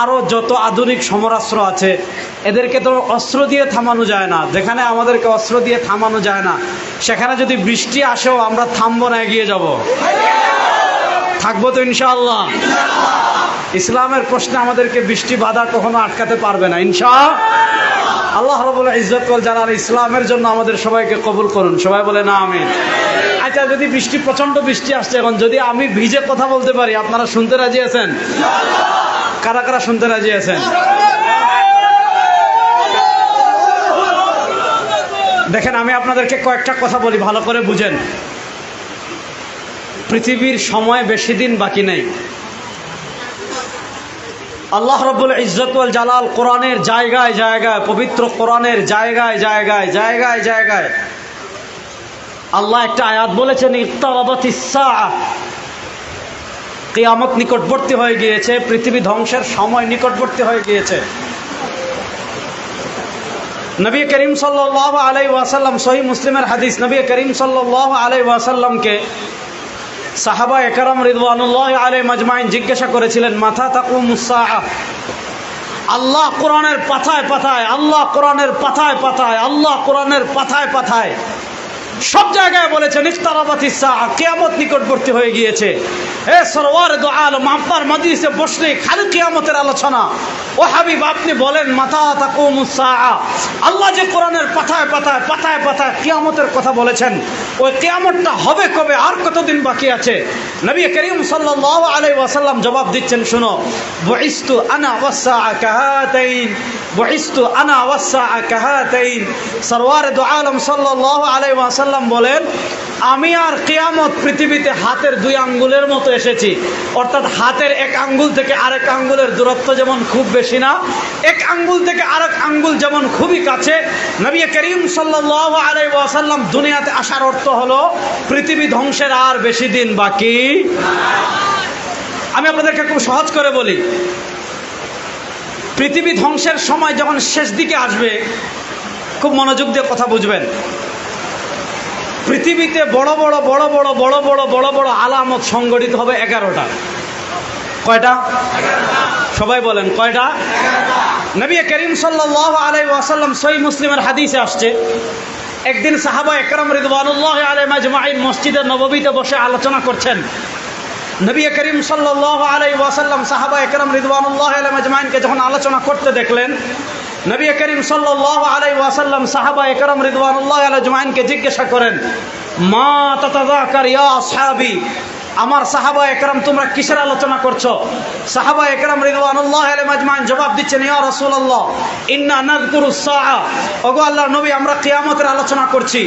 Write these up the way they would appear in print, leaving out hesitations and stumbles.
আরও যত আধুনিক সমরাস্ত্র আছে, এদেরকে তো অস্ত্র দিয়ে থামানো যায় না। যেখানে আমাদেরকে অস্ত্র দিয়ে থামানো যায় না, সেখানে যদি বৃষ্টি আসেও আমরা থামবো না, এগিয়ে যাব। থাকবো তো ইনশাআল্লাহ। ইসলামের প্রশ্নে আমাদেরকে বৃষ্টি বাধা কখনো আটকাতে পারবে না ইনশাআল্লাহ। আল্লাহ রাব্বুল ইজ্জত ওয়াল জালাল ইসলামের জন্য আমাদের সবাইকে কবুল করুন। সবাই বলে না আমিন। আচ্ছা, যদি বৃষ্টি, প্রচন্ড বৃষ্টি আসছে এখন, যদি আমি ভিজে কথা বলতে পারি, আপনারা শুনতে রাজি আছেন? কারা কারা শুনতে রাজি আছেন? দেখেন, আমি আপনাদেরকে কয়েকটা কথা বলি, ভালো করে বুঝেন। পৃথিবীর সময় বেশি দিন বাকি নেই। আল্লাহ রাব্বুল ইজ্জত ওয়াল জালাল কোরআনের জায়গায় জায়গায়, পবিত্র কোরআনের জায়গায় জায়গায় জায়গায় জায়গায় আল্লাহ একটা আয়াত বলেছেন, ইক্তারাবাতিস সাআহ, কিয়ামত নিকটবর্তী হয়ে গিয়েছে, পৃথিবী ধ্বংসের সময় নিকটবর্তী হয়ে গিয়েছে। নবী করিম সাল্লাল্লাহু আলাইহি ওয়াসাল্লাম, সহিহ মুসলিমের হাদিস, নবী করিম সাল্লাল্লাহু আলাইহি ওয়াসাল্লামকে সাহাবা একরাম রিদওয়ানুল্লাহি আলাইহিম আজমাইন জিজ্ঞাসা করেছিলেন, মাথা তাকুমুস সাআহ, আল্লাহ কোরআনের পাতায় পাতায়, আল্লাহ কোরআনের পাতায় পাতায়, আল্লাহ কোরআনের পাতায় পাতায় সব জায়গায় বলেছেন ইক্তারাবাতিস সাআহ, কিয়ামত নিকটবর্তী হয়ে গিয়েছে। হে সরওয়ার দু আলম, আপনার মজলিসে বসলে খালি কিয়ামতের আলোচনা। ও হাবিব, আপনি বলেন মাতা তাকুমুস সাআহ, আল্লাহ যে কোরআনের পাতায় পাতায় পাতায় পাতায় কিয়ামতের কথা বলেছেন, ওই কিয়ামতটা হবে কবে, আর কতদিন বাকি আছে? নবী করিম সাল্লাল্লাহু আলাইহি ওয়াসাল্লাম জবাব দিচ্ছেন, শুনো, বুইস্তু আনা ওয়াস সাআ কাহাতাইন, বুইস্তু আনা ওয়াস সাআ কাহাতাইন। সরওয়ার দু আলম সাল্লাল্লাহু আলাইহি ওয়াসাল্লাম বলেন, আমি আর কিয়ামত পৃথিবীতে হাতের দুই আঙ্গুলের মতো এসেছি। অর্থাৎ হাতের এক আঙ্গুল থেকে আরেক আঙ্গুলের দূরত্ব যেমন খুব বেশি না, এক আঙ্গুল থেকে আরেক আঙ্গুল যেমন খুবই কাছে। নবী করিম সাল্লাল্লাহু আলাইহি ওয়াসাল্লাম দুনিয়াতে আসার অর্থ হলো পৃথিবী ধ্বংসের আর বেশি দিন বাকি। আমি আপনাদেরকে খুব সহজ করে বলি, পৃথিবী ধ্বংসের সময় যখন শেষ দিকে আসবে, খুব মনোযোগ দিয়ে কথা বুঝবেন, পৃথিবীতে বড় বড় বড় বড় বড় বড় বড় বড় আলামত সংগঠিত হবে 11টা। কয়টা? সবাই বলেন কয়টা? নবী করিম সাল্লাল্লাহু আলাইহি ওয়াসাল্লাম, সহিহ মুসলিমের হাদিসে আসছে, একদিন সাহাবা একরাম রিদওয়ানুল্লাহি আলাইহিম আজমাইন মসজিদে নববীতে বসে আলোচনা করছেন। নবী করিম সাল্লাল্লাহু আলাইহি ওয়াসাল্লাম সাহাবা একরাম রিদওয়ানুল্লাহি আলাইহিম আজমাইনকে যখন আলোচনা করতে দেখলেন, নবী করিম সাল্লাল্লাহু আলাইহি ওয়াসাল্লাম সাহাবা একরাম রিদওয়ানুল্লাহি আলাইহিম আজমাইনকে জিজ্ঞাসা করেন, মা তাতাযাকার ইয়া আসহাবি, আমার সাহাবা একরাম তোমরা কিসের আলোচনা করছো? সাহাবা একরাম রিদওয়ানুল্লাহি আলাইহিম আজমাইন জবাব দিচ্ছেন, ইয়া রাসূলুল্লাহ ইন্না নাযকুরুস সাআ, ওগো আল্লাহর নবী, আমরা কিয়ামতের আলোচনা করছি।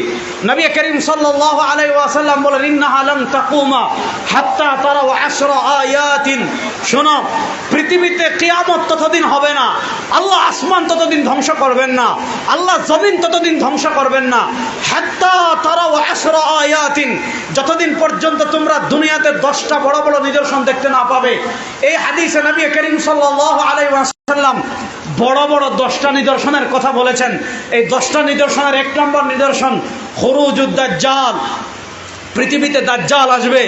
নবী করিম সাল্লাল্লাহু আলাইহি ওয়াসাল্লাম বলেন, ইন্নাহা লান তাকুমা হাত্তা তারাউ 10 আয়াতিন, শোনো, পৃথিবীতে কিয়ামত ততদিন হবে না, আল্লাহ আসমান ততদিন ধ্বংস করবেন না, আল্লাহ জমিন ততদিন ধ্বংস করবেন না, হাত্তা তারাউ 10 আয়াতিন, যতদিন পর্যন্ত তোমরা দুনিয়াতে 10টা বড় বড় নিদর্শন দেখতে না পাবে। এই হাদিসে নবী করিম সাল্লাল্লাহু আলাইহি ওয়াসাল্লাম বড় বড় 10টা নিদর্শনের কথা বলেছেন। এই 10টা নিদর্শনের 1 নম্বর নিদর্শন খুরুজুদ দাজ্জাল, পৃথিবীতে দাজ্জাল আসবে,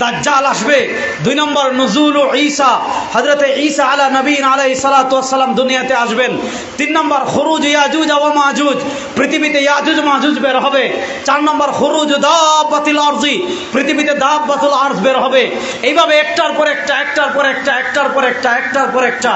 দাজ্জাল আসবে। 2 নম্বর নুজুল ঈসা, হযরতে ঈসা আলা নবীন আলাইহিস সালাতু ওয়াস সালাম দুনিয়াতে আসবেন। 3 নম্বর খুরুজ ইয়াজুজ ওয়া মাজুজ, পৃথিবীতে ইয়াজুজ মাজুজ বের হবে। 4 নম্বর খুরুজ দাব্বাতিল আরজি, পৃথিবীতে দাব্বাতুল আরজ বের হবে। এইভাবে একটার পর একটা, একটার পর একটা, একটার পর একটা, একটার পর একটা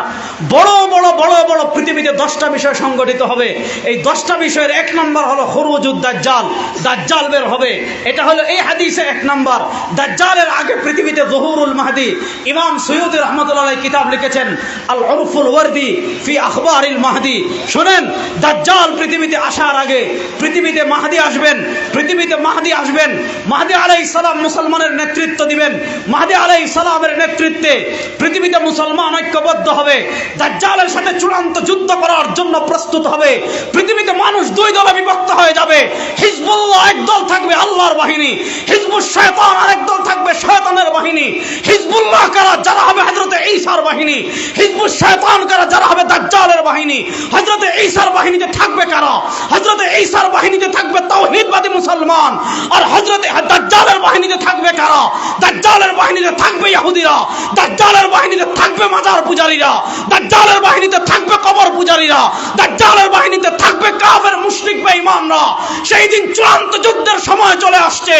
বড় বড় বড় বড় পৃথিবীতে 10টা বিষয় সংগঠিত হবে। এই 10টা বিষয়ের 1 নম্বর হলো খুরুজুদ দাজ্জাল, দাজ্জাল বের হবে। এটা হলো এই হাদিসে 1 নম্বর। দাজ্জালের আগে পৃথিবীতে যুহুরুল মাহদি, ইমাম সুয়ুতি রাহমাতুল্লাহ আলাইহি কিতাব লিখেছেন আল উরফুল ওয়ারদি ফি আখবারিল মাহদি। শুনেন, দাজ্জাল পৃথিবীতে আসার আগে পৃথিবীতে মাহদি আসবেন, পৃথিবীতে মাহদি আসবেন। মাহদি আলাইহিস সালাম মুসলমানের নেতৃত্ব দিবেন। মাহদি আলাইহিস সালামের নেতৃত্বে পৃথিবীতে মুসলমান ঐক্যবদ্ধ হবে, দাজ্জালের সাথে চূড়ান্ত যুদ্ধ করার জন্য প্রস্তুত হবে। পৃথিবীতে মানুষ 2 দলে বিভক্ত হয়ে যাবে, হিজবুল্লাহ এক দল থাকবে, আল্লাহর বাহিনী, হিজবুশ শয়তান আরেক দল থাকবে, শয়তানের বাহিনী। হিজবুল্লাহ কারা, যারা হবে হযরতে ঈসার বাহিনী। হিজবুশ শয়তান কারা, যারা হবে দাজ্জালের বাহিনী। হযরতে ঈসার বাহিনীতে থাকবে কারা? হযরতে ঈসার বাহিনীতে থাকবে তাওহীদবাদী মুসলমান। আর হযরতে দাজ্জালের বাহিনীতে থাকবে কারা? দাজ্জালের বাহিনীতে থাকবে ইহুদিরা, দাজ্জালের বাহিনীতে থাকবে মাজার পূজারীরা, দাজ্জালের বাহিনীতে থাকবে কবর পূজারীরা, দাজ্জালের বাহিনীতে থাকবে কাফের মুশরিক বেঈমানরা। সেই দিন চূড়ান্ত যুদ্ধের সময় চলে আসছে।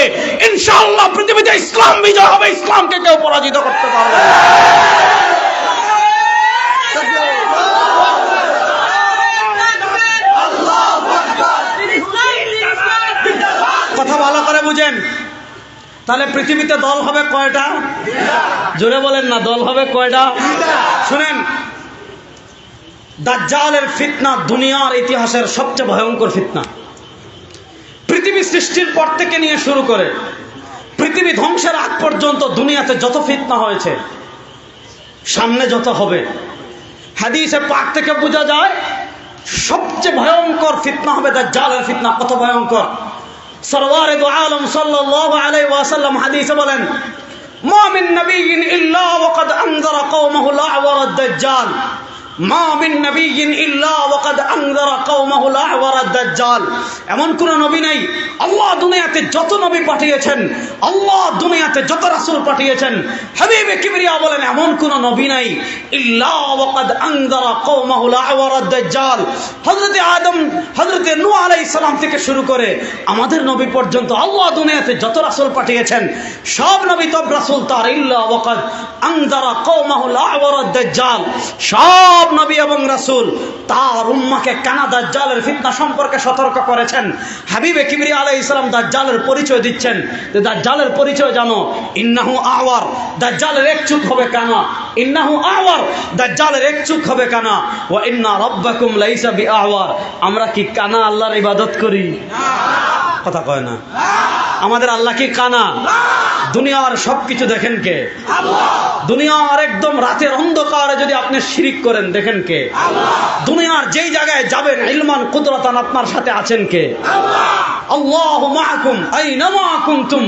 ইনশাআল্লাহ পৃথিবীতে ইসলাম বিজয় হবে, ইসলামকে কেউ পরাজিত করতে পারবে না। কথা ভালো করে বুঝেন। তাহলে পৃথিবীতে দল হবে কয়টা? জোরে বলেন না, দল হবে কয়টা? শুনেন, দাজ্জালের ফিতনা দুনিয়ার ইতিহাসের সবচেয়ে ভয়ঙ্কর ফিতনা। পৃথিবী সৃষ্টির পর থেকে নিয়ে শুরু করে পৃথিবী ধ্বংসের আগ পর্যন্ত দুনিয়াতে যত ফিতনা হয়েছে, সামনে যত হবে, হাদিসে পাক থেকে বোঝা যায় সবচেয়ে ভয়ঙ্কর ফিতনা হবে দাজ্জালের ফিতনা। কত ভয়ঙ্কর! সরওয়ারে দু আলম সাল্লাল্লাহু আলাইহি ওয়াসাল্লাম হাদিসে বলেন, মা মিন নাবিয়্যিন ইল্লা ওয়াকাদ আনযারা কওমাহু আ'ওয়ার আদ-দাজ্জাল। মা মিন নাবিয়্যিন ইল্লা ওয়াকাদ আনযারা কওমাহু আ'ওয়ার আদ-দাজ্জাল। এমন কোন নবী নাই, আল্লাহ দুনিয়াতে যত নবী পাঠিয়েছেন, আল্লাহ দুনিয়াতে যত রাসূল পাঠিয়েছেন, হাবিবে কিবরিয়া বলেন এমন কোন নবী নাই ইল্লা ওয়াকাদ আনযারা কওমাহু আ'ওয়ার আদ-দাজ্জাল। হযরতে আদম, হযরতে নূহ আলাইহিস সালাম থেকে শুরু করে আমাদের নবী পর্যন্ত আল্লাহ দুনিয়াতে যত রাসূল পাঠিয়েছেন, সব নবী তব রাসূল তার ইল্লা ওয়াকাদ আনযারা কওমাহু আ'ওয়ার আদ-দাজ্জাল। সব নবী এবং রাসূল তার উম্মাহকে কানা দাজ্জালের ফিতনা সম্পর্কে সতর্ক করেছেন। হাবিবে কিবরিয়া আলাইহিস সালাম দাজ্জালের পরিচয় দিচ্ছেন যে দাজ্জালের পরিচয় জানো, ইন্নাহু আওয়ার, দাজ্জালের এক চোখ হবে কানা। ইন্নাহু আওয়ার, দাজ্জালের এক চোখ হবে কানা। ওয়া ইন্না রাব্বাকুম লাইসা বিআওয়ার। আমরা কি কানা আল্লাহর ইবাদত করি? কথা কয় না। আমাদের আল্লাহ কি কানা? দুনিয়ার সবকিছু দেখেন কে? দুনিয়ার একদম রাতের অন্ধকারে যদি আপনি শিরিক করেন, দেখেন কে? দুনিয়ার যেই জায়গায় যাবেন ইলমান কুদরতান আপনার সাথে আছেন কে? আল্লাহু মাআকুম আইনামা কুনতুম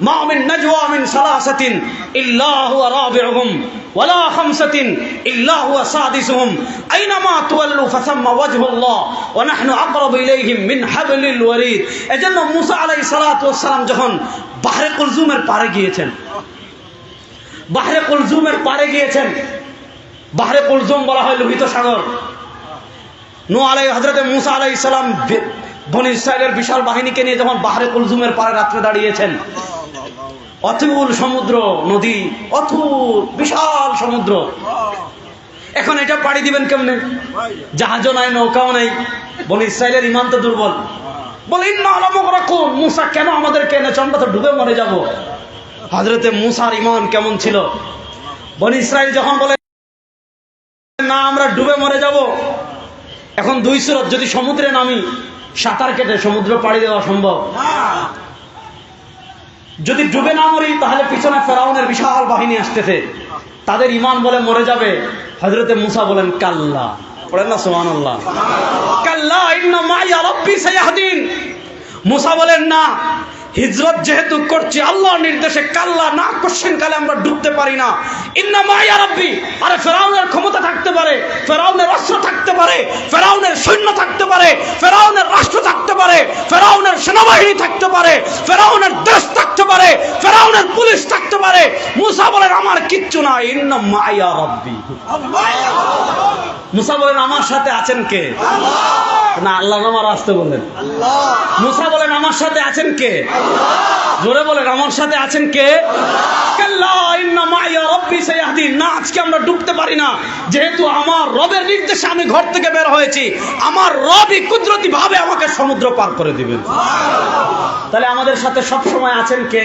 মা মিন নাজওয়া মিন সালাসাতিন ইল্লা হুয়া রাবিউহুম ওয়ালা খামসাতিন ইল্লা হুয়া সাদিসুহুম আইনামা তুওয়াল্লু ফাসাম্মা ওয়াজহুল্লাহ ওয়া নাহনু আকরাবু ইলাইহিম মিন হাবলিল ওয়ারিদ। এজন্য মুসা আলাইহিস সালাতু ওয়াস সালাম যখন বাহরে কুলজুমের পারে গিয়েছেন, বাহরে কুলজুমের পারে গিয়েছেন, বাহরে কুলজুম বলা হয় লোহিত সাগর। হযরতে মুসা আলাইহিস সালাম বনী ইসরাইলের বিশাল বাহিনীকে নিয়ে যখন বাহরে কুলজুমের পারে রাত্রে দাঁড়িয়েছেন, অথুল সমুদ্র, নদী, অথুল বিশাল সমুদ্র। এখন এটা পাড়ি দিবেন কেমনে? জাহাজও নাই, নৌকাও নাই। বনী ইসরাইলের ঈমান তো দুর্বল। বলে ইন্না লামুগরাকুন, মুসা কেন আমাদেরকে এনেছো? আমরা তো ডুবে মরে যাব। হযরতে মুসার ঈমান কেমন ছিল? বনী ইসরাইল যখন বলে না আমরা ডুবে মরে যাব, এখন দুই সুরত, যদি সমুদ্রে নামি সাঁতার কেটে সমুদ্র পাড়ি দেওয়া সম্ভব, যদি ডুবে না মরি তাহলে পিছনে ফেরাউনের বিশাল বাহিনী আসতেছে, তাদের ঈমান বলে মরে যাবে। হযরতে মুসা বলেন কাল্লা, পড়েন না সুবহানাল্লাহ, কাল্লা ইন্না মাইয়া রাব্বি সায়াহদিন। মুসা বলেন না, হিজরত যেহেতু করছি আল্লাহর নির্দেশে, কাল্লা না, কোশ্চেন কালে আমরা ডুবতে পারি না। ইন্না মাইয়া রাব্বি, আরে ফেরাউনের ক্ষমতা থাকতে পারে, ফেরাউনের অস্ত্র থাকতে পারে, ফেরাউনের সৈন্য থাকতে পারে, ফেরাউনের রাষ্ট্র থাকতে পারে, ফেরাউনের সেনাবাহিনী থাকতে পারে, ফেরাউনের দেশ থাকতে পারে, ফেরাউনের পুলিশ থাকতে পারে। মুসা বলেন আমার কিচ্ছু না, ইন্না মাইয়া রাব্বি। মুসা বলেন আমার সাথে আছেন কে? না, আল্লাহ আমার আসতে বলেন। মুসা বলেন আমার সাথে আছেন কে? জোরে বলেন আমার সাথে আছেন কে? কাল্লা ইন্না মাইয়া রাব্বি সায়াহদিন। না, আজকে আমরা ডুবতে পারি না, যেহেতু আমার রবের নির্দেশে আমি ঘর থেকে বের হয়েছি, আমার রবই কুদরতি ভাবে আমাকে সমুদ্র পার করে দিবেন। তাহলে আমাদের সাথে সব সময় আছেন কে?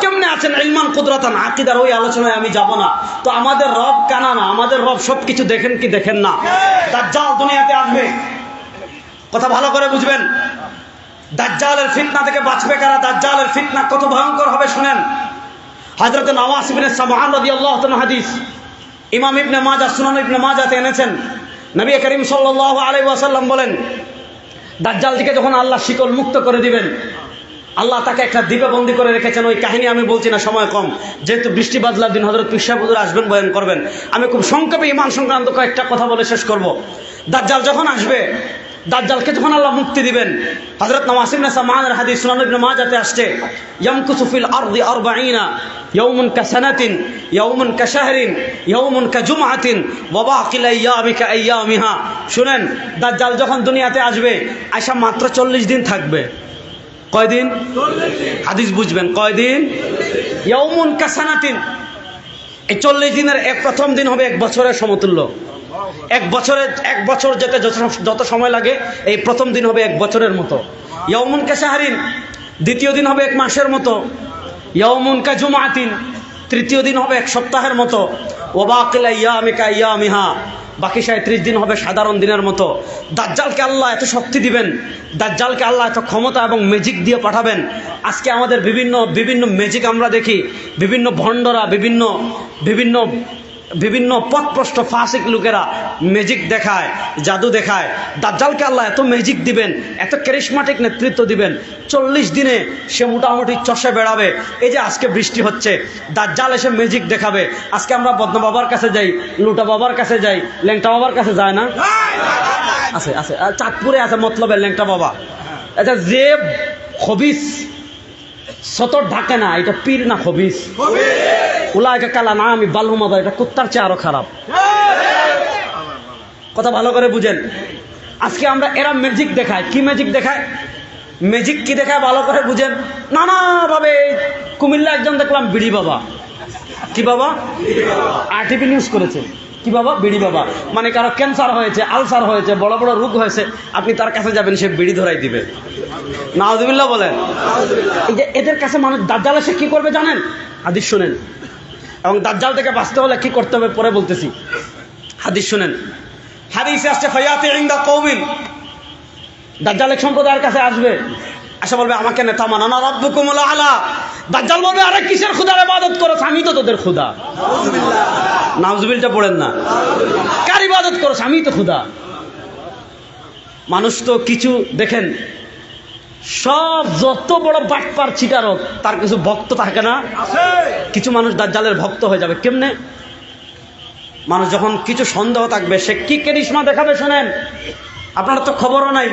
কেমনে আছেন? ইলমান কুদরতান, আকীদার ওই আলোচনায় আমি যাব না। তো আমাদের রব কানা না, আমাদের রব সবকিছু দেখেন কি দেখেন না? দাজ্জাল দুনিয়াতে আসবে, কথা ভালো করে বুঝবেন। দাজ্জালের ফিতনা থেকে বাঁচবে কারা? দাজ্জালের ফিতনা কত ভয়ঙ্কর হবে শুনেন। হযরত নওয়াস ইবনে সামআন রাদিয়াল্লাহু তাআলা হাদিস ইমাম ইবনে মাজাহ, সুনান ইবনে মাজাহতে এনেছেন। নবী করিম সাল্লাল্লাহু আলাইহি ওয়াসাল্লাম বলেন, দাজ্জাল থেকে যখন আল্লাহ শিকল মুক্ত করে দিবেন, আল্লাহ তাকে একটা দ্বীপে বন্দী করে রেখেছেন। ওই কাহিনী আমি বলছি না, সময় কম, যেহেতু বৃষ্টি বাদলার দিন হযরত পীর সাহেব হুজুর আসবেন, বয়ান করবেন। আমি খুব সংক্ষেপে ঈমান সংক্রান্ত কয়েকটা কথা বলে শেষ করব। দাজ্জাল যখন আসবে, দাজ্জালকে যখন আল্লাহ মুক্তি দিবেন, হযরত নওয়াস ইবনে সামানের হাদিস সুনান ইবনে মাজাতে আসছে, ইয়ামকুসু ফিল আরদি 40 ইয়াওমান কাসানাতিন ইয়াওমান কাশাহরিন ইয়াওমান কাজুমআতিন ওয়া বাকিল আইয়ামি কাআইয়ামিহা। শুনেন, দাজ্জাল যখন দুনিয়াতে আসবে, আয়সা মাত্র 40 দিন থাকবে। কয়দিন? 40 দিন। হাদিস বুঝবেন, কয়দিন? ইয়াওমান কাসানাতিন। এই 40 দিনের প্রথম দিন হবে 1 বছরের সমতুল্য। 1 বছর যেতে যত সময় লাগে, এই প্রথম দিন হবে 1 বছরের মতো। ইয়াউমুন কাশাহরিন, দ্বিতীয় দিন হবে 1 মাসের মতো। ইয়াউমুন কাজুমআতিন, তৃতীয় দিন হবে 1 সপ্তাহের মতো। ওয়া বাকিল আইয়ামি কাআইয়ামিহা, বাকি 37 দিন হবে সাধারণ দিনের মতো। দাজ্জালকে আল্লাহ এত শক্তি দিবেন, দাজ্জালকে আল্লাহ এত ক্ষমতা এবং ম্যাজিক দিয়ে পাঠাবেন। আজকে আমাদের বিভিন্ন ম্যাজিক আমরা দেখি, বিভিন্ন ভণ্ডরা, বিভিন্ন পথভ্রষ্ট ফাসিক লোকেরা ম্যাজিক দেখায়, জাদু দেখায়। দাজ্জালকে আল্লাহ এত ম্যাজিক দিবেন, এত ক্যারিশমাটিক নেতৃত্ব দিবেন, 40 দিনে সে মোটামুটি চষে বেড়াবে। এই যে আজকে বৃষ্টি হচ্ছে, দাজ্জাল এসে ম্যাজিক দেখাবে। আজকে আমরা বদনা বাবার কাছে যাই, লুটা বাবার কাছে যাই, ল্যাংটা বাবার কাছে যায় না? আছে আছে, চাঁদপুরে আছে মতলবের ল্যাংটা বাবা। আচ্ছা, যে খবিস সতর ঢাকে না, এটা পীর না খবিস? উলাইকা কালা না, আমি বালহুমাদা, এটা কুত্তার চেয়ে আরো খারাপ। কথা ভালো করে বুঝেন। আজকে আমরা এরা ম্যাজিক দেখায়। কি ম্যাজিক দেখায়? ম্যাজিক কি দেখায় ভালো করে বুঝেন। নানাভাবে কুমিল্লা একজন দেখলাম বিড়ি বাবা। কি বাবা? আরটিভি নিউজ করেছে। কি বাবা? বিড়ি বাবা। মানে কারো ক্যান্সার হয়েছে, আলসার হয়েছে, বড় বড় রোগ হয়েছে, আপনি তার কাছে যাবেন, সে বিড়ি ধরাই দিবে। নাউযুবিল্লাহ বলেন। এই যে এদের কাছে মানুষ, দাজ্জাল এসে কি করবে জানেন? হাদিস শুনেন। এবং দাজ্জাল থেকে বাঁচতে হলে কি করতে হবে পরে বলতেছি। হাদিস শুনেন। হাদিসে আসছে, ফায়াতি ইনদা কওমিন, দাজ্জাল এক সম্প্রদায়ের কাছে আসবে, আসা বলবে, আমাকে নেতা মানানা রাব্বুকুমুল আলা। দাজ্জাল বলবে, আরে কিসের খোদার ইবাদত করছ? আমি তো তোদের খোদা। নাউজুবিল্লাহ পড়েন না। কার ইবাদত করছ? আমি তো খোদা। মানুষ তো কিছু দেখেন, সব যত বড় বাটপার চিটারক, তার কিছু ভক্ত থাকে না? কিছু মানুষ দাজ্জালের ভক্ত হয়ে যাবে। কেমনে? মানুষ যখন কিছু সন্দেহ থাকবে, সে কি কারিশমা দেখাবে শোনেন, আপনারা তো খবরও নাই।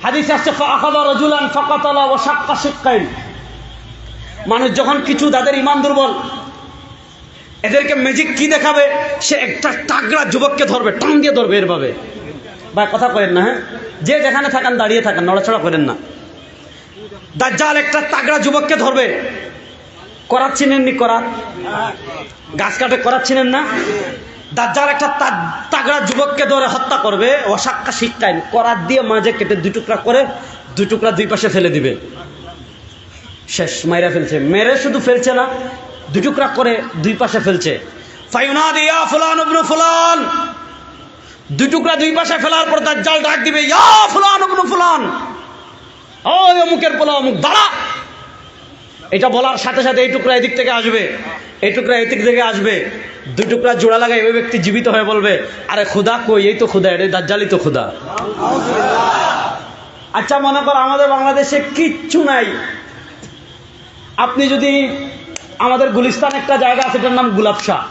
হাদিসে আসছে, ফাআখাযা রাজুলান ফাকাতালা ওয়া শাক্কা শিক্কাইন। মানুষ যখন কিছু, তাদের ঈমান দুর্বল, এদেরকে ম্যাজিক কি দেখাবে? সে একটা তাগড়া যুবককে ধরবে, টান দিয়ে ধরবে এরভাবে। ভাই কথা করেন না, হ্যাঁ? যে যেখানে থাকেন দাঁড়িয়ে থাকেন, নড়াচড়া করেন না। দাজ্জাল একটা তাগড়া যুবককে ধরবে। করাত চিনেননি? করাত গাছ কাটে, করাত চিনেন না? দাজ্জাল একটা তাগড়া যুবককে ধরে হত্যা করবে। ওয়াসাক্কা শিক্কাইন, করাত দিয়ে মাঝে কেটে 2 টুকরা করে, 2 টুকরা 2 পাশে ফেলে দিবে। শেষ, মাইরা ফেলছে। মেরে শুধু ফেলছে না, 2 টুকরা করে 2 পাশে ফেলছে। ফায়ুনাদি ইয়া ফুলান ইবনে ফুলান, 2 টুকরা 2 পাশে ফেলার পর দাজ্জাল ডাক দিবে, ইয়া ফুলান ইবনে ফুলান, ও অমুকের পোলা অমুক, দাঁড়া। এটা বলার সাথে সাথে এই টুকরা এদিক থেকে আসবে, এই টুকরা এদিক থেকে আসবে, 2 টুকরা জোড়া লাগাই ওই ব্যক্তি জীবিত হয়ে বলবে, আরে খুদা কই? এই তো খুদা, এটা দাজ্জালই তো খুদা। আচ্ছা, মনে কর আমাদের বাংলাদেশে কিচ্ছু নাই। আপনি যদি, আমাদের গুলিস্তান একটা জায়গা আছে, এটার নাম গোলাপ শাহ।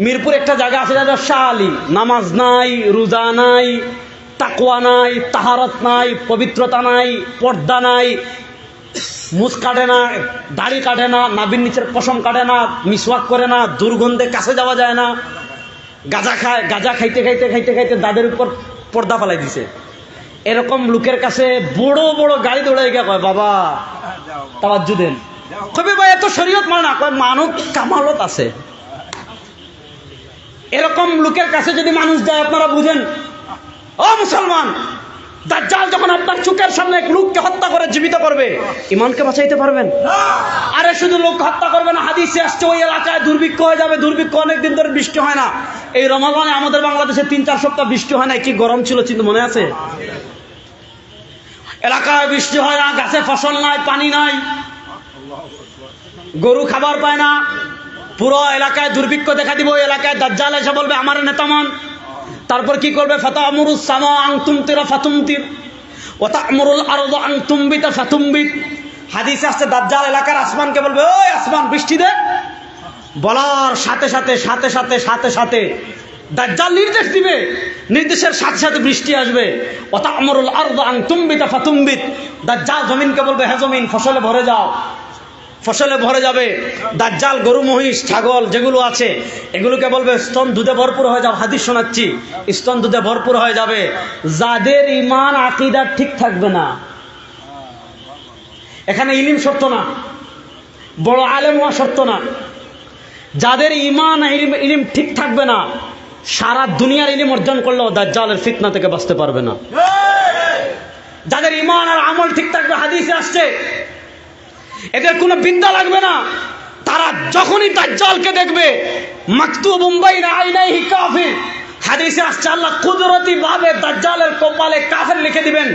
মিরপুর একটা জায়গা আছে, যেটা শাহ আলী। নামাজ নাই, রোজা নাই, তাকওয়া নাই, তাহারত নাই, পবিত্রতা নাই, পর্দা নাই, মুছ কাটে না, দাড়ি কাটে না, নাভির নিচের পশম কাটে না, মিসওয়াক করে না, দুর্গন্ধে কাছে যাওয়া যায় না, গাঁজা খায়, গাঁজা খাইতে খাইতে খাইতে খাইতে দাদের উপর পর্দা ফেলাই দিছে। এরকম লোকের কাছে বড় বড় গাড়ি দৌড়াই গিয়া কয়, বাবা তাওয়াজ্জু দেন। কবে ভাই এত শরীয়ত মানে না? কয় মানব কামালত আছে। এরকম লোকের কাছে যদি মানুষ যায়, আপনারা বুঝেন, ও মুসলমান, দাজ্জাল যখন আপনার চোখের সামনে এক লোককে হত্যা করে জীবিত করবে, ঈমানকে বাঁচাইতে পারবেন? আরে শুধু লোক হত্যা করবে না, হাদিসে আসছে ওই এলাকায় দুর্ভিক্ষ হয়ে যাবে। দুর্ভিক্ষ, অনেকদিন ধরে বৃষ্টি হয় না। এই রমাদানে আমাদের বাংলাদেশে 3-4 সপ্তাহ বৃষ্টি হয় না। কি গরম ছিল, চিন্তা মনে আছে? এলাকায় বৃষ্টি হয় না, গাছে ফসল নাই, পানি নাই, গরু খাবার পায় না, পুরো এলাকায় দুর্ভিক্ষ দেখা দিব। ওই এলাকায় দাজ্জাল এসে বলবে, আমার নেতামান। তারপর কি করবে? ফাতামুরুস সামা আন তুমতিরা ফাতুমতির ওয়া তা'মুরুল আরদা আন তুমবিতা ফাতুমবিত। হাদিসে আসছে দাজ্জাল এলাকার আসমানকে বলবে, ওই আসমান বৃষ্টি দে। বলার সাথে সাথে সাথে সাথে সাথে সাথে দাজ্জাল নির্দেশ দিবে, নির্দেশের সাথে সাথে বৃষ্টি আসবে। ওয়া তা'মুরুল আরদা আন তুমবিতা ফাতুমবিত। দাজ্জাল জমিনকে বলবে, হে জমিন ফসলে ভরে যাও, ফসলে ভরে যাবে। দাজ্জাল গরু মহিষ ছাগল যেগুলো আছে এগুলোকে বলবে স্তন দুধে ভরপুর হয়ে যাও। হাদিস শোনাচ্ছি, স্তন দুধে ভরপুর হয়ে যাবে। যাদের ঈমান আকীদা ঠিক থাকবে না, এখানে ইলম শর্ত না, বড় আলেম হওয়া শর্ত না, যাদের ঈমান ইলম ঠিক থাকবে না, সারা দুনিয়ার ইলম অর্জন করলেও দাজ্জালের ফিতনা থেকে বাঁচতে পারবে না। যাদের ঈমান আর আমল ঠিক থাকবে, হাদিসে আসছে এদের কোনো বিদ্যা লাগবে না। তারা যখনই দাজ্জালকে দেখবে, মাকতুবুম বাইনা আইনাইহি কাফির, হাদিসে আসছে আল্লাহ কুদরতি ভাবে দাজ্জালের কপালে কাফের লিখে দিবেন।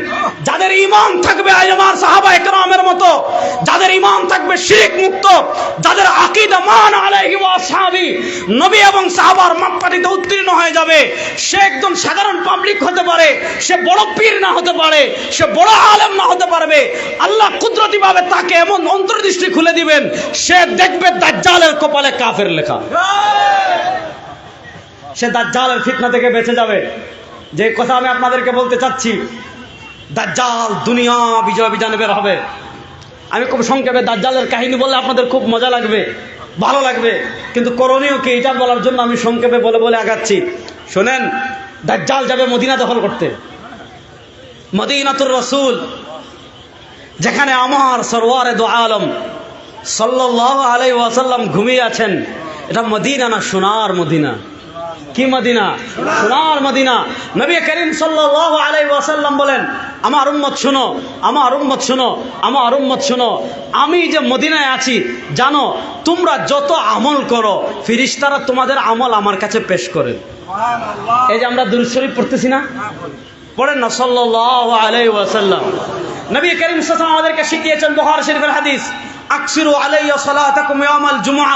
যাদের ঈমান থাকবে আমার সাহাবা একরামের মতো, যাদের ঈমান থাকবে শিরক মুক্ত, যাদের আকীদা মান আলাইহি ওয়া আসহাবি, নবী এবং সাহাবার মাপকাঠিতে উত্তীর্ণ হয়ে যাবে। সে একদম সাধারণ পাবলিক হতে পারে, সে বড় পীর না হতে পারে, সে বড় আলেম না হতে পারবে, আল্লাহ কুদরতি ভাবে তাকে এমন অন্তর্দৃষ্টি খুলে দিবেন, সে দেখবে দাজ্জালের কপালে কাফের লেখা। সে দাজ্জালের ফিতনা থেকে বেঁচে যাবে। যে কথা আমি আপনাদেরকে বলতে চাচ্ছি, দাজ্জাল দুনিয়া বিজয় বিজয় বের হবে। আমি খুব সংক্ষেপে দাজ্জালের কাহিনী বললে আপনাদের খুব মজা লাগবে, ভালো লাগবে, কিন্তু করণীয় কি এটা বলার জন্য আমি সংক্ষেপে বলে বলে আগাচ্ছি। শোনেন, দাজ্জাল যাবে মদিনা দখল করতে, মদিনাতুর রাসূল, যেখানে আমার সরওয়ারে দু আলম সাল্লাল্লাহু আলাইহি ওয়াসাল্লাম ঘুমিয়ে আছেন। এটা মদিনা না সোনার মদিনা। কি মদিনা? সোনার মদিনা। নবী করিম সাল্লাল্লাহু আলাইহি ওয়াসাল্লাম বলেন, আমার উম্মত শোনো, আমার উম্মত শোনো, আমার উম্মত শোনো, আমি যে মদিনায় আছি জানো, তোমরা যত আমল করো ফেরেশতারা তোমাদের আমল আমার কাছে পেশ করে। এই যে আমরা দুরূদ শরীফ পড়তেছি না, পড়েন না সাল্লাল্লাহু আলাইহি ওয়াসাল্লাম। নবী করিম সাল্লাল্লাহু আলাইহি ওয়াসাল্লাম আমাদেরকে শিখিয়েছেন বুখারী শরীফের হাদিস, আকসিরু আলাইয়া সালাতাকুম ইয়াউমাল জুমআ।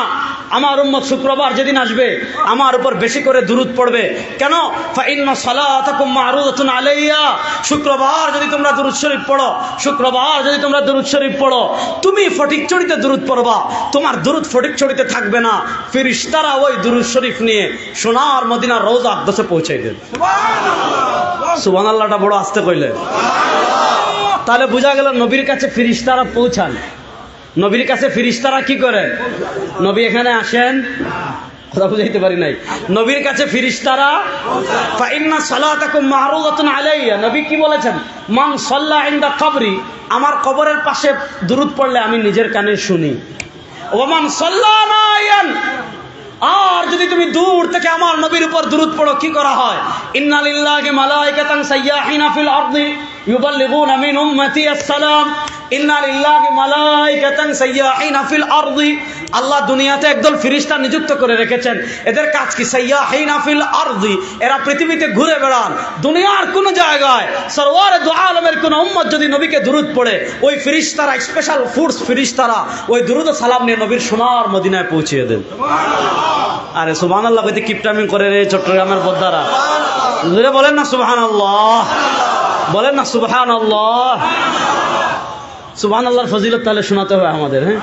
আমার উম্মত শুক্রবার যেদিন আসবে আমার উপর বেশি করে দুরূদ পড়বে। কেন? ফা ইন্না সালাতাকুম মা'রুদাতুন আলাইয়া। শুক্রবার যদি তোমরা দুরূদ শরীফ পড়ো, শুক্রবার যদি তোমরা দুরূদ শরীফ পড়ো, তুমি ফটিকছড়িতে দুরূদ পড়বা, তোমার দুরূদ ফটিকছড়িতে থাকবে না, ফেরেশতারা ওই দুরূদ শরীফ নিয়ে সোনার মদিনার রওজা আকদাসে পৌঁছায় দেন। সুবহানাল্লাহ। সুবহানাল্লাহটা বড় আস্তে কইলে। তাহলে বোঝা গেল নবীর কাছে ফেরেশতারা পৌঁছান। নবীর কাছে ফেরেশতারা কি করে? নবী এখানে আসেন, কথা বুঝাইতে পারি নাই। নবীর কাছে ফেরেশতারা, ফা ইন্না সালাতাকুম মা'রুদাতুন আলাইয়া। নবী কি বলেছেন? মান সাল্লা ইনদা কবরি, আমার কবরের পাশে দুরূদ পড়লে আমি নিজের কানে শুনি। ওয়া মান সাল্লা নায়ান, আর যদি তুমি দূর থেকে আমার নবীর উপর দুরূদ পড়ো, কি করা হয়? ইন্না লিল্লাহি মালাইকাতান সাইয়াহিনা ফিল আরদি ইউবাল্লিগুনা মিন উম্মতি আসসালাম। ইন্না লিল্লাহি মালাইকাতান সাইয়াহিনা ফিল আরদি, আল্লাহ দুনিয়াতে একদল ফেরেশতা নিযুক্ত করে রেখেছেন। এদের কাজ কি? সাইয়াহিনা ফিল আরদি, এরা পৃথিবীতে ঘুরে বেড়ান। দুনিয়ার কোন জায়গায় সরওয়ারে দু আলমের কোন উম্মত যদি নবীকে দুরূদ পড়ে, ওই ফেরেশতারা, স্পেশাল ফোর্স ফেরেশতারা ওই দুরূদ ও সালাম নিয়ে নবীর সোনার মদিনায় পৌঁছিয়ে দেন। আরে সুবহানাল্লাহ কইতে কিপটামি করে রে চট্টগ্রামের বদ্দারা, জোরে বলেন না সুবহানাল্লাহ, বলেন না সুবহানাল্লাহ। সুবহানাল্লাহর ফজিলত তাহলে শোনাতে হবে আমাদের। হ্যাঁ,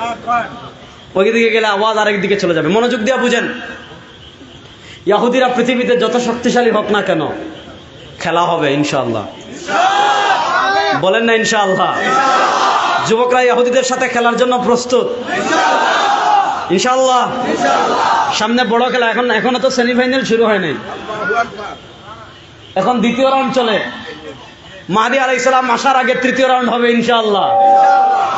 ওই দিকে গেলে আওয়াজ আরেক দিকে চলে যাবে। মনোযোগ দিয়ে বুঝেন, ইহুদিরা পৃথিবীতে যত শক্তিশালী হোক না কেন, খেলা হবে ইনশাআল্লাহ। বলেন না ইনশাআল্লাহ। যুবকরা ইহুদিদের সাথে খেলার জন্য প্রস্তুত ইনশাআল্লাহ। সামনে বড় খেলা, এখনো তো সেমিফাইনাল শুরু হয় নাই, এখন দ্বিতীয় রাউন্ড চলে। মাহদী আলাইহিস সালাম আসার আগে তৃতীয় রাউন্ড হবে ইনশাআল্লাহ।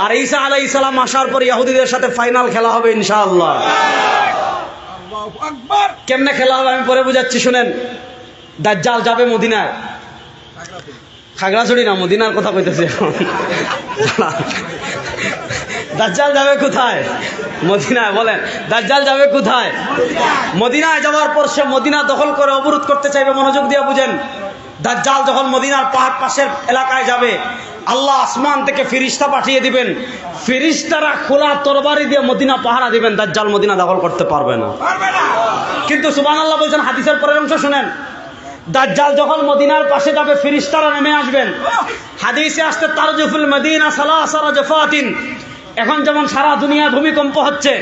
আর ঈসা আলাইহিস সালাম আসার পর ইহুদিদের সাথে ফাইনাল খেলা হবে ইনশাআল্লাহ। কেমনে খেলা হবে আমি পরে বুঝাচ্ছি, শুনেন। দাজ্জাল যাবে মদিনায়, খাগড়াছড়ি না, মদিনার কথা কইতেছি এখন। দাজ্জাল যাবে কোথায়? মদিনায়। বলেন, দাজ্জাল যাবে কোথায়? মদিনায় যাওয়ার পর সে মদিনা দখল করে অবরোধ করতে চাইবে। মনোযোগ দিয়ে বুঝেন, দাজ্জাল যখন মদিনার পাহাড় পাশের এলাকায় যাবে, আল্লাহ আসমান থেকে ফেরেশতা পাঠিয়ে দিবেন। ফেরেশতারা খোলা তরবারি দিয়ে মদিনা পাহারা দিবেন, দাজ্জাল মদিনা দখল করতে পারবে না। কিন্তু সুবহানাল্লাহ বলছেন, হাদিসের পরের অংশ শুনেন। দাজ্জাল যখন মদিনার পাশে যাবে, ফেরেশতারা নেমে আসবেন। হাদিসে আসতে তারজুফুল মদিনা সালাসা রাজফাতিন, এখন যেমন সারা দুনিয়া ভূমিকম্প হচ্ছে,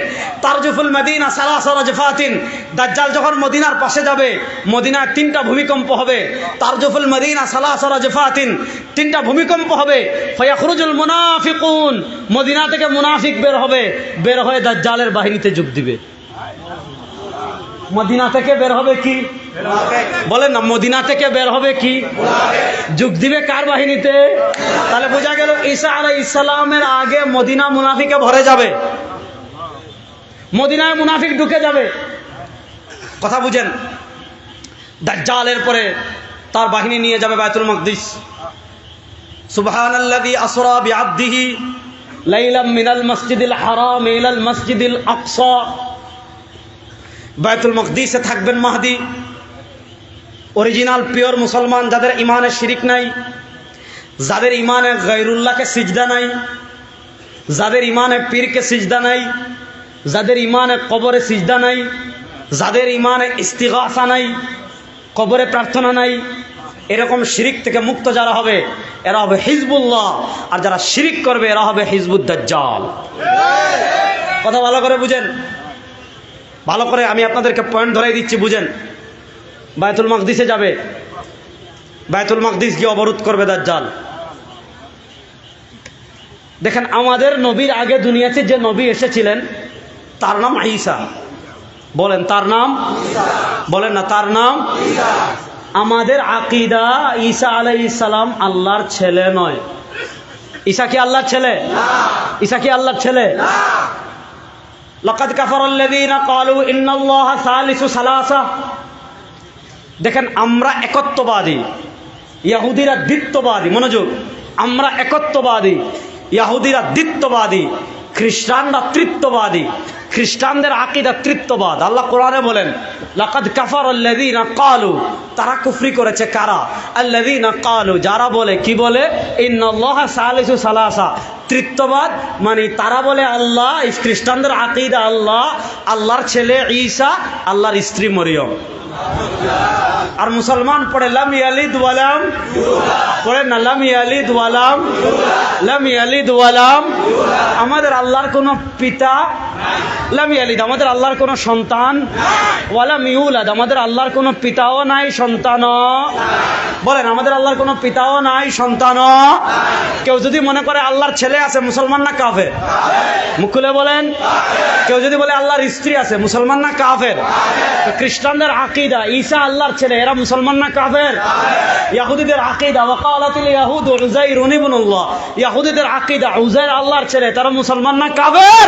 তারজুফুল মদিনা সালাসা রাজফাতিন, দাজ্জাল যখন মদিনার পাশে যাবে মদিনায় 3টা ভূমিকম্প হবে। তারজুফুল মদিনা সালাসা রাজফাতিন, 3টা ভূমিকম্প হবে। ফায়াখরুজুল মুনাফিকুন, মদিনা থেকে মুনাফিক বের হবে, বের হয়ে দাজ্জালের বাহিনীতে যোগ দিবে। মদিনা থেকে বের হবে কি? বলেন না, মদিনা থেকে বের হবে কি? যোগ দিবে কার বাহিনীতে? তাহলে বোঝা গেল ঈসা আলাইহিস সালামের আগে মদিনা মুনাফিকে ভরে যাবে, মদিনায় মুনাফিক ঢুকে যাবে। কথা বুঝেন? দাজ্জালের পরে তার বাহিনী নিয়ে যাবে বাইতুল মাকদিস। সুবহানাল্লাযী আসরা বিআবদিহি লাইলাম মিনাল মসজিদিল হারাম ইলাল মসজিদিল আকসা। বাইতুল মাকদিসে থাকবেন মাহদি, অরিজিনাল পিওর মুসলমান, যাদের ইমানে শিরিক নাই, যাদের ইমানে গায়রুল্লাহকে সিজদা নাই, যাদের ইমানে পীরকে সিজদা নাই, যাদের ইমানে কবরে সিজদা নাই, যাদের ইমানে ইস্তিগাসা নাই, কবরে প্রার্থনা নাই, এরকম শিরিক থেকে মুক্ত যারা হবে এরা হবে হিজবুল্লাহ, আর যারা শিরিক করবে এরা হবে হিজবুদ দাজ্জাল। কথা ভালো করে বুঝেন, ভালো করে আমি আপনাদেরকে পয়েন্ট ধরাই দিচ্ছি, বুঝেন। বাইতুল মাকদিসে যাবে, বাইতুল মাকদিস গিয়ে অবরোধ করবে দাজ্জাল। দেখেন, আমাদের নবীর আগে দুনিয়াতে যে নবী এসেছিলেন তার নাম ঈসা। বলেন তার নাম, বলেন না তার নাম। আমাদের আকীদা ঈসা আলাইহিস সালাম আল্লাহর ছেলে নয়। ঈসা কি আল্লাহর ছেলে? ঈসা কি আল্লাহর ছেলে? লাকাদ কাফারাল্লাযীনা ক্বালু ইন্নাল্লাহা সালিসু সালাসা। দেখেন, আমরা একত্ববাদী, ইহুদিরা দ্বিত্ববাদী। মনোযোগ, আমরা একত্ববাদী, ইহুদিরা দ্বিত্ববাদী, খ্রিস্টানরা তৃত্ববাদী। খ্রিস্টানদের আকীদা তৃত্ববাদ। আল্লাহ কোরআনে বলেন লাকাদ কাফারাল্লাযীনা ক্বালু, তারা কুফরি করেছে। কারা? আল্লাযীনা ক্বালু, যারা বলে, কি বলে? ইন্নাল্লাহা সালিসু সালাসা, তৃত্ববাদ। মানে তারা বলে আল্লাহ, খ্রিস্টানদের আকীদা আল্লাহ, আল্লাহর ছেলে ঈসা, আল্লাহর স্ত্রী মরিয়ম। আর মুসলমান পড়ে লাম ইয়ালিদ ওয়ালাম, পড়ে না লাম ইয়ালিদ ওয়ালাম, লাম ইয়ালিদ ওয়ালাম। আমাদের আল্লাহর কোনো পিতা, লাম ইয়ালিদ, আমাদের আল্লাহর কোনো সন্তান, ওয়ালাম ইউলাদ, আমাদের আল্লাহর কোনো পিতাও নাই সন্তানও। বলেন, আমাদের আল্লাহর কোনো পিতাও নাই সন্তানও। কেউ যদি মনে করে আল্লাহর ছেলে আছে, মুসলমান না কাফের? মুখ খুলে বলেন। কেউ যদি বলে আল্লাহর স্ত্রী আছে, মুসলমান না কাফের? খ্রিস্টানদের আকীদা ঈসা আল্লাহর ছেলে, এরা মুসলমান না কাফের? ইহুদিদের আকীদা ওয়াকালাতিল ইয়াহুদ উযাইরুন ইবনুল্লাহ, ইহুদিদের আকীদা উযাইর আল্লাহর ছেলে, তারা মুসলমান না কাফের?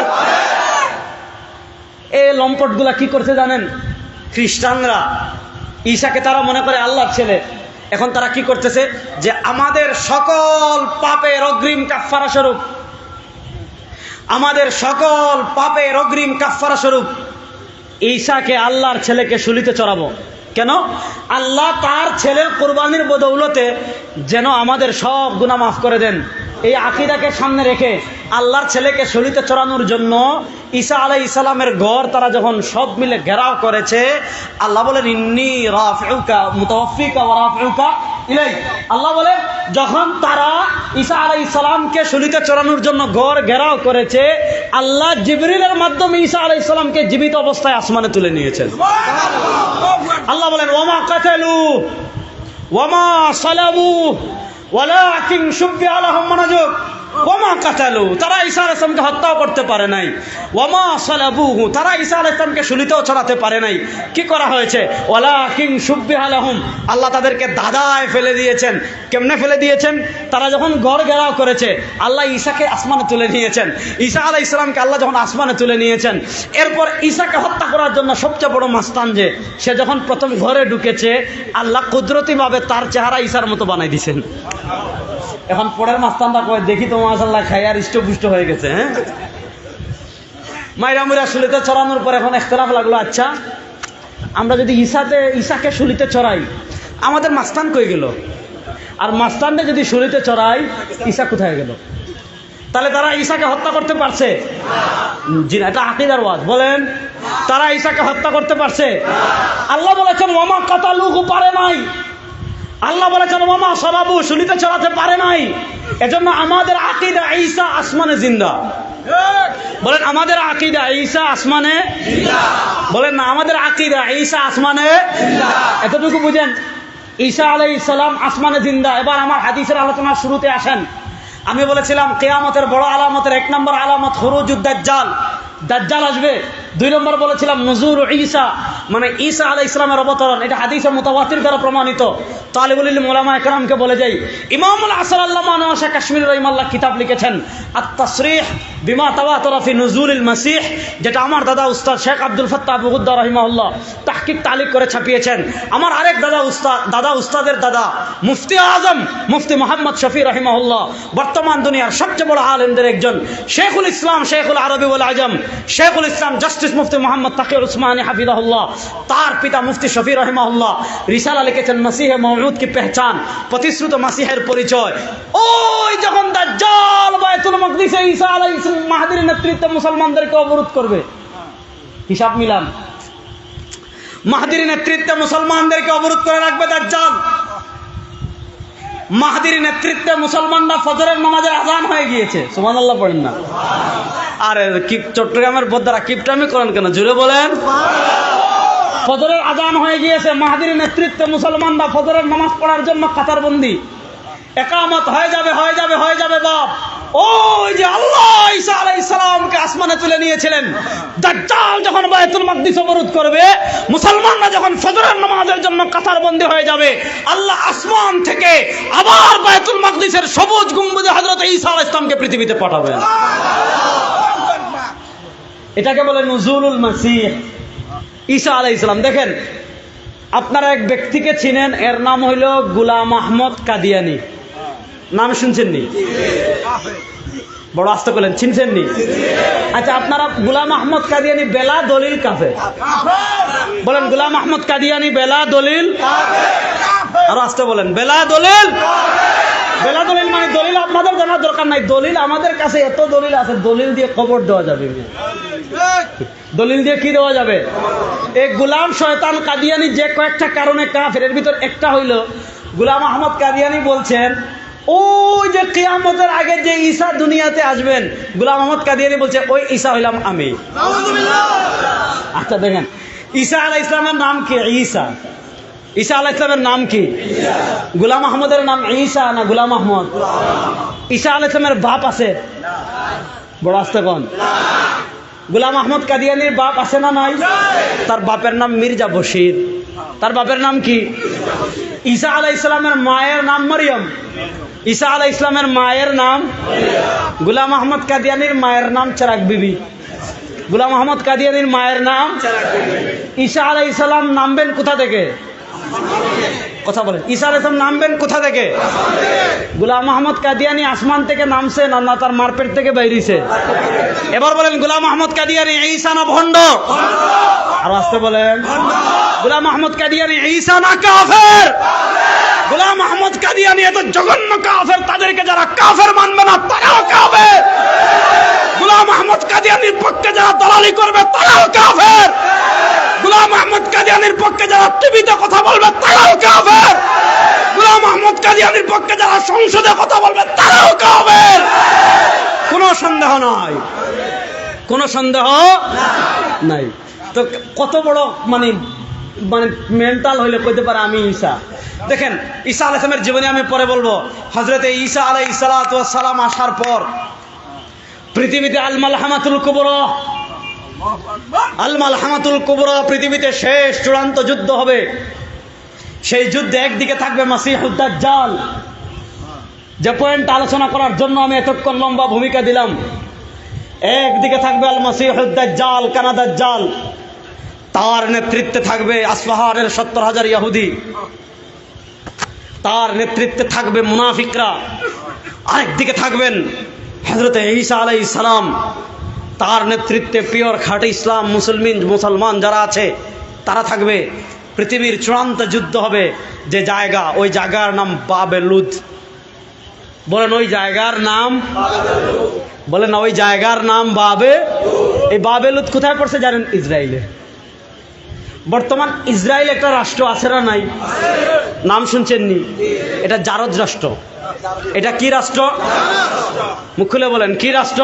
এই লম্পটগুলা কি করছে জানেন? খ্রিস্টানরা ঈসাকে তারা মনে করে আল্লাহর ছেলে। এখন তারা কি করতেছে, যে আমাদের সকল পাপের অগ্রিম কাফারা স্বরূপ, আমাদের সকল পাপের অগ্রিম কাফারা স্বরূপ ঈসাকে, আল্লাহর ছেলেকে শুলিতে চড়াবো। কেন? আল্লাহ তার ছেলের কুরবানির বদৌলতে যেন আমাদের সব গুনাহ মাফ করে দেন। এই আকীদাকে সামনে রেখে আল্লাহর ছেলেকে শুলিতে চড়ানোর জন্য ঈসা আলাইহিস সালামের ঘর তারা যখন সব মিলে ঘেরাও করেছে, আল্লাহ বলেন ইন্নী রাফিউকা মুতাওয়াফিকা ওয়া রাফিউকা ইলাই। আল্লাহ বলে যখন তারা ঈসা আলাইহিস সালামকে শুলিতে চড়ানোর জন্য ঘর ঘেরাও করেছে, আল্লাহ জিবরিলের মাধ্যমে ঈসা আলাইহিস সালামকে জীবিত অবস্থায় আসমানে তুলে নিয়েছেন। আল্লাহ বলেন ওয়ামা কাতালু ওয়ামা সালাবু ওয়ালাকিন শুব্বিহা লাহুম। মনোযোগ, ওয়ামা কাতালু, তারা ঈসা আলাইহিস সালামকে হত্যাও করতে পারে নাই। ওয়ামা সালাবুহু, তারা ঈসা আলাইহিস সালামকে শুলিতেও চড়াতে পারে নাই। কি করা হয়েছে? ওয়ালাকিন শুব্বিহা লাহুম, আল্লাহ তাদেরকে দাদায় ফেলে দিয়েছেন। কেমনে ফেলে দিয়েছেন? তারা যখন ঘর ঘেরাও করেছে, আল্লাহ ঈসাকে আসমানে তুলে নিয়েছেন। ঈসা আলাইহিস সালামকে আল্লাহ যখন আসমানে তুলে নিয়েছেন, এরপর ঈসাকে হত্যা করার জন্য সবচেয়ে বড় মাস্তান যে, সে যখন প্রথম ঘরে ঢুকেছে, আল্লাহ কুদরতিভাবে তার চেহারা ঈসার মতো বানাই দিয়েছেন। এখন পরের মাস্তানটা কয়, দেখি তো মাশাআল্লাহ খায় আর ইষ্টপুষ্ট হয়ে গেছে। হ্যাঁ, মাইরা মুইরা শুলিতে চড়ানোর পর এখন ইখতিলাফ লাগলো, আচ্ছা আমরা যদি ঈসাকে শুলিতে চড়াই, আমাদের মাস্তান কই গেল? আর মাস্তানটা যদি শুলিতে চড়াই, ঈসা কোথায় গেল? তাহলে তারা ঈসাকে হত্যা করতে পারছে? জি না, এটা আকীদার ওয়াজ। বলেন, তারা ঈসাকে হত্যা করতে পারছে? আল্লাহ বলেছেন ওয়ামা কাতালুহু, পারে নাই। আল্লাহ বলেছেন ওমা সবাবু, শুলিতে চড়াতে পারে নাই। এজন্য আমাদের আকীদা ঈসা আসমানে জিন্দা। বলেন আমাদের আকীদা ঈসা আসমানে জিন্দা। বলেন না আমাদের আকীদা ঈসা আসমানে জিন্দা। এতটুকু বুঝেন, ঈসা আলাইহিস সালাম আসমানে জিন্দা। এবার আমার হাদিসের আলোচনার শুরুতে আসেন। আমি বলেছিলাম কিয়ামতের বড় আলামতের 1 নম্বর আলামত খুরুজুদ দাজ্জাল, দাজ্জাল আসবে। 2 নম্বর বলেছিলাম নুজুল ঈসা, মানে ঈসা আলাইহিস সালামের অবতরণ। এটা হাদিসে মুতাওয়াতির দ্বারা প্রমাণিত। তালিবুল ইলম উলামা একরামকে বলে যাই, ইমামুল আসর আল্লামা নওয়াশা কাশ্মীরি রাহিমাহুল্লাহ কিতাব লিখেছেন আত-তাসরিহ বিমা তাওয়াতারা ফি নুজুলিল মাসিহ, যেটা আমার দাদা উস্তাদ শেখ আব্দুল ফাত্তাহ আবু গুদ্দা রাহিমাহুল্লাহ তাহকিক তালিক করে ছাপিয়েছেন। আমার আরেক দাদা উস্তাদের দাদা মুফতি আজম মুফতি মোহাম্মদ শফি রাহিমাহুল্লাহ, বর্তমান দুনিয়ার সবচেয়ে বড় আলেমদের একজন, শেখুল ইসলাম শেখুল আরবি ওয়াল আজম শেখুল ইসলাম জাস্টিস মুফতি মোহাম্মদ তাকিউর উসমানী হাফিজাহুল্লাহ, তার পিতা মুফতি শফি রাহিমাহুল্লাহ রিসালা লিখেছেন মসিহে মওউদ কি পেহচান, প্রতিশ্রুত মাসিহের পরিচয়। ওই যখন দাজ্জাল বায়তুল মাকদিসে ঈসা আলাইহিস সালাম মাহদির নেতৃত্বে মুসলমানদেরকে অবরোধ করবে, হিসাব মিলান, মাহদির নেতৃত্বে মুসলমানদেরকে অবরোধ করে রাখবে দাজ্জাল। মাহদির নেতৃত্বে মুসলমানরা ফজরের নামাজের আযান হয়ে গিয়েছে, সুবহানাল্লাহ পড়েন না? আরে কি চট্টগ্রামের বদ্দারা কিপটামি করেন কেন, জোরে বলেন। ফজরের আযান হয়ে গিয়েছে, মাহদির নেতৃত্বে মুসলমানরা ফজরের নামাজ পড়ার জন্য কাতারবন্দি। একামত হয়ে যাবে বাপ। ওই যে আল্লাহ ঈসা আলাইহিস সালামকে আসমানে তুলে নিয়েছিলেন, দাজ্জাল যখন বায়তুল মাকদিস অবরোধ করবে, মুসলমানরা যখন ফজরের নামাজের জন্য কাতারবন্দি হয়ে যাবে, আল্লাহ আসমান থেকে আবার বায়তুল মাকদিসের সবুজ গম্বুজে হযরত ঈসা আলাইহিস সালামকে পৃথিবীতে পাঠাবেন। এটাকে বলে নুজুলুল মাসিহ ঈসা আলাইহিস সালাম। দেখেন, আপনারা এক ব্যক্তিকে চিনেন, এর নাম হইল গোলাম আহমদ কাদিয়ানী। নাম শুনছেন নি? বড় আস্তে করলেন, চিনছেন নি? আচ্ছা, আপনারা গোলাম আহমদ কাদিয়ানী বেলা দলিল কাফের বলেন। গোলাম আহমদ কাদিয়ানী বেলা দলিল, আরো আস্তে বলেন, বেলা দলিল। বেলা দলিল মানে দলিল আপনাদের জানার দরকার নাই, দলিল আমাদের কাছে এত দলিল আছে, দলিল দিয়ে কবর দেওয়া যাবে। দলিল দিয়ে কি দেওয়া যাবে? এই গোলাম শয়তান কাদিয়ানী যে কয়েকটা কারণে কাফের, এর ভিতর একটা হইল গোলাম আহমদ কাদিয়ানী বলছেন ওই যে কিয়ামতের আগে যে ঈসা দুনিয়াতে আসবেন, গোলাম আহমদ কাদিয়ানী বলছে ওই ঈসা হইলাম আমি। আচ্ছা দেখেন, ঈসা আলাইহিস সালামের নাম কি? ঈসা। ঈসা আলাইহিস সালামের নাম কি? গোলাম আহমদের নাম ঈসা না গোলাম আহমদ? ঈসা আলাইহিস সালামের বাপ আছে? বড় আস্তে কোন? গোলাম আহমদ কাদিয়ানীর বাপ আছে না নাই? তার বাপের নাম মির্জা বশির। তার বাপের নাম কি? ঈসা আলাইহিস সালামের মায়ের নাম মরিয়ম। ঈসা আলাইহিস সালামের মায়ের নাম, গোলাম আহমদ কাদিয়ানীর মায়ের নাম চেরাগ বিবি। গোলাম আহমদ কাদিয়ানীর মায়ের নাম চেরাগ বিবি। ঈসা আলাইহিস সালাম নামবেন কোথা থেকে? কথা বলেন, ঈসা আলাইহিস সালাম নামবেন কোথা থেকে? গোলাম আহমদ কাদিয়ানী আসমান থেকে নামছে না তার মারপেট থেকে বাইরেছে? এবার বলেন, গোলাম আহমদ কাদিয়ানী ঈসা না ভণ্ড? আর আসতে বলেন, গোলাম আহমদ কাদিয়ানী ঈসা না কাফের? গোলাম আহমদ কাদিয়ানী এত জঘন্য কাফের, তাদেরকে যারা কাফের মানবে না তারাও কাফের। গোলাম আহমদ কাদিয়ানীর পক্ষে যারা দালালি করবে তারাও কাফের। গোলাম আহমদ কাদিয়ানীর পক্ষে যারা টিভিতে কথা বলবে তারাও কাফের। গোলাম আহমদ কাদিয়ানীর পক্ষে যারা সংসদে কথা বলবে তারাও কাফের। কোনো সন্দেহ নাই, কোনো সন্দেহ নাই। তো কত বড় মানে মেন্টাল হইলে কইতে পারে আমি ঈসা। দেখেন, ঈসা আলাইহিস সালামের জীবনী আমি পরে বলবো। হযরতে ঈসা আলাইহিস সালাম আসার পর পৃথিবীতে আল মালহামাতুল কুবরা, আল মালহামাতুল কুবরা পৃথিবীতে শেষ চূড়ান্ত যুদ্ধ হবে। সেই যুদ্ধে একদিকে থাকবে মাসিহুদ দাজ্জাল, যে পয়েন্ট আলোচনা করার জন্য আমি এতক্ষণ লম্বা ভূমিকা দিলাম। একদিকে থাকবে আল মাসিহুদ দাজ্জাল, কানা দাজ্জাল, তার নেতৃত্বে থাকবে আসফাহানের 70,000 ইহুদি, তার নেতৃত্বে থাকবে মুনাফিকরা। আরেকদিকে থাকবেন হযরত ঈসা আলাইহিস সালাম, তার নেতৃত্বে পিওর খাঁটি ইসলাম মুসলমান যারা আছে তারা থাকবে। পৃথিবীর চূড়ান্ত যুদ্ধ হবে। যে জায়গা, ওই জায়গার নাম বাবেলুদ। বলেন ওই জায়গার নাম, বলেন না ওই জায়গার নাম বাবে। এই বাবেলুদ কোথায় পড়ছে জানেন? ইসরায়েলে। বর্তমান ইসরায়েল একটা রাষ্ট্র আছে না নাই? নাম শুনছেননি? এটা জারজ রাষ্ট্র। এটা কি রাষ্ট্র? মুখ খুলে বলেন, কি রাষ্ট্র?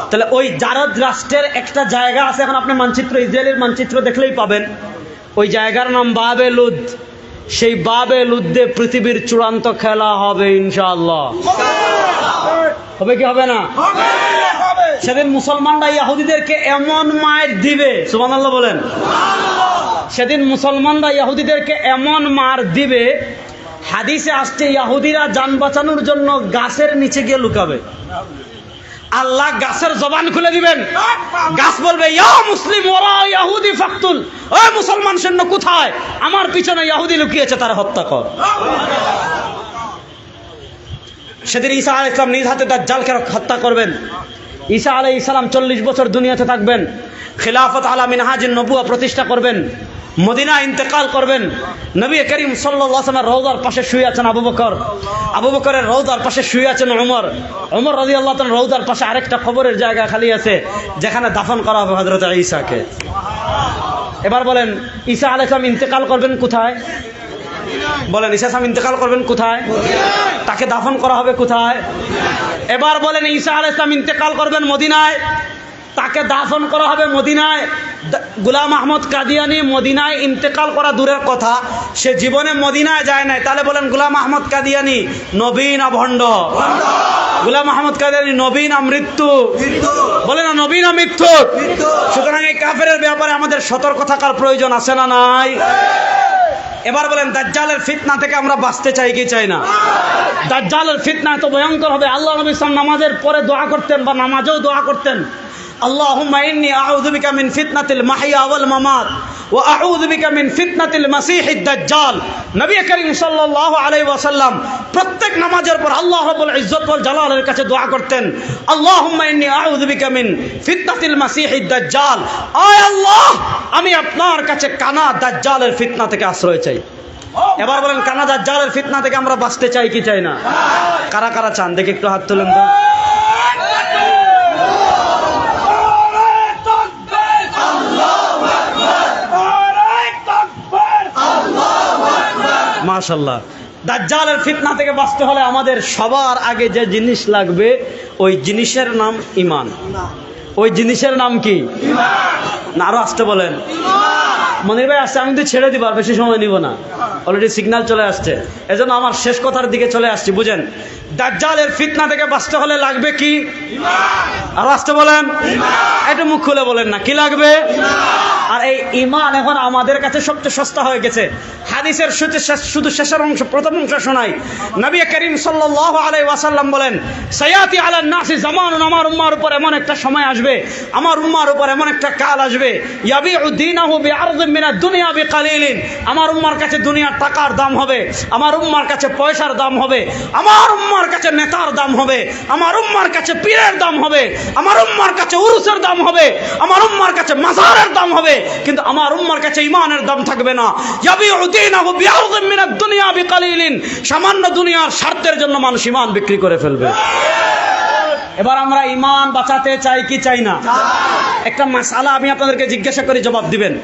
তাহলে ওই জারজ রাষ্ট্রের একটা জায়গা আছে, এখন আপনি মানচিত্র, ইসরায়েলের মানচিত্র দেখলেই পাবেন। ওই জায়গার নাম বাবে লুদ। সেই বাবে লুদ্দে পৃথিবীর চূড়ান্ত খেলা হবে ইনশাআল্লাহ। হবে কি হবে না? সেদিন মুসলমানরা ইহুদিদেরকে এমন মার দিবে, সুবহানাল্লাহ বলেন। সেদিন মুসলমানরা ইহুদিদেরকে এমন মার দিবে, হাদিসে আসছে ইহুদিরা জান বাঁচানোর জন্য গাছের নিচে গিয়ে লুকাবে। আল্লাহ গাছের জবান খুলে দিবেন, গাছ বলবে ইয়া মুসলিম ওরা ইহুদি ফাকতুল, ওই মুসলমান সৈন্য কোথায়? আমার পিছনে ইহুদি লুকিয়েছে, তারা হত্যা কর। সেদিন ঈসা আলাইহিস সালাম নিজ হাতে দাজ্জালকে হত্যা করবেন। ঈসা আলাইহিস সালাম 40 বছর দুনিয়াতে থাকবেন, খিলাফত আলা মিনহাজুন নবুওয়া প্রতিষ্ঠা করবেন, মদিনা ইন্তেকাল করবেন। নবী করিম সাল্লাল্লাহু আলাইহি ওয়াসাল্লামের রওজার পাশে শুয়ে আছেন আবু বকর, আবু বকরের রওজার পাশে শুয়ে আছেন ওমর, ওমর রাদিয়াল্লাহু তাআলা রওজার পাশে আরেকটা কবরের জায়গা খালি আছে, যেখানে দাফন করা হবে হযরত ঈসাকে। এবার বলেন ঈসা আলাইহিস সালাম ইন্তেকাল করবেন কোথায়? বলেন ঈসা সালাম ইন্তেকাল করবেন কোথায়? তাকে দাফন করা হবে কোথায়? এবার বলেন ঈসা আলাইহিস সালাম ইন্তেকাল করবেন মদিনায়, তাকে দাফন করা হবে মদিনায়। গোলাম আহমদ কাদিয়ানি মদিনায় ইন্তেকাল করা দূরের কথা, সে জীবনে মদিনায় যায় নাই। তাহলে বলেন গোলাম আহমদ কাদিয়ানি নবী না ভণ্ড? গোলাম আহমদ কাদিয়ানি নবী না মৃত্যু? বলে না নবী না মৃত্যু? সুতরাং এই কাফেরের ব্যাপারে আমাদের সতর্ক থাকার প্রয়োজন আছে না নাই? এবার বলেন দাজ্জালের ফিতনা থেকে আমরা বাঁচতে চাই কি চাই না? দাজ্জালের ফিতনা এত ভয়ঙ্কর হবে। আল্লাহ নবী সাল্লাল্লাহু আলাইহি ওয়াসাল্লাম নামাজের পরে দোয়া করতেন, বা নামাজেও দোয়া করতেন, আল্লাহুম্মা ইন্নী আউযু বিকা মিন ফিতনাতিল মাহইয়া ওয়াল মামাত ওয়া আউযু বিকা মিন ফিতনাতিল মাসীহিদ দাজ্জাল। নবী করিম সাল্লাল্লাহু আলাইহি ওয়াসাল্লাম প্রত্যেক নামাজের পর আল্লাহ রাব্বুল ইজ্জত ওয়াল জালালের কাছে দোয়া করতেন, আল্লাহুম্মা ইন্নী আউযু বিকা মিন ফিতনাতিল মাসীহিদ দাজ্জাল। আয় আল্লাহ, আমি আপনার কাছে কানা দাজ্জালের ফিতনা থেকে আশ্রয় চাই। এবার বলেন কানা দাজ্জালের ফিতনা থেকে আমরা বাঁচতে চাই কি চাই না? কারা কারা চান দেখি একটু হাত তুলেন তো। মাশাআল্লাহ। দাজ্জালের ফিতনা থেকে বাঁচতে হলে আমাদের সবার আগে যে জিনিস লাগবে, ওই জিনিসের নাম ঈমান। ওই জিনিসের নাম কি? না আরো আসতে বলেন। মনির ভাই আসছে, আমি তো ছেড়ে দিব, আর বেশি সময় নিব না, অলরেডি সিগন্যাল চলে আসছে, এজন্য আমার শেষ কথার দিকে চলে আসছি। বুঝেন, দাজ্জালের ফিতনা থেকে বাঁচতে হলে লাগবে কি? আর আসতে বলেন, একটু মুখ খুলে বলেন না কি লাগবে। আর এই ঈমান এখন আমাদের কাছে সবচেয়ে সস্তা হয়ে গেছে। হাদিসের শুধু শেষের অংশ, প্রথম অংশ শোনাই। নবী করিম সাল্লাল্লাহু আলাইহি ওয়াসাল্লাম বলেন, সায়াতি আলান নাসি জামানুন, আমার উম্মার উপর এমন একটা সময় আসবে, আমার উম্মার উপর এমন একটা কাল আসবে, ইয়াবিউ দীনাহু বিআরযিন মিনাদ দুনিয়া বিকালিলিন, আমার উম্মার কাছে দুনিয়ার টাকার দাম হবে, আমার উম্মার কাছে পয়সার দাম হবে, আমার উম্মার কাছে নেতার দাম হবে, আমার উম্মার কাছে পীরের দাম হবে, আমার উম্মার কাছে উরুসের দাম হবে, আমার উম্মার কাছে মাজারের দাম হবে, কিন্তু আমার উম্মার কাছে ঈমানের দাম থাকবে না। ইয়াবিউ দীনাহু বিআরযিন মিনাদ দুনিয়া বিকালিলিন, সামান্য দুনিয়ার স্বার্থের জন্য মানুষ ঈমান বিক্রি করে ফেলবে। এবার আমরা ঈমান বাঁচাতে চাই কি চাই না? একটা মাসআলা আমি আপনাদেরকে জিজ্ঞাসা করি, জবাব দিবেন?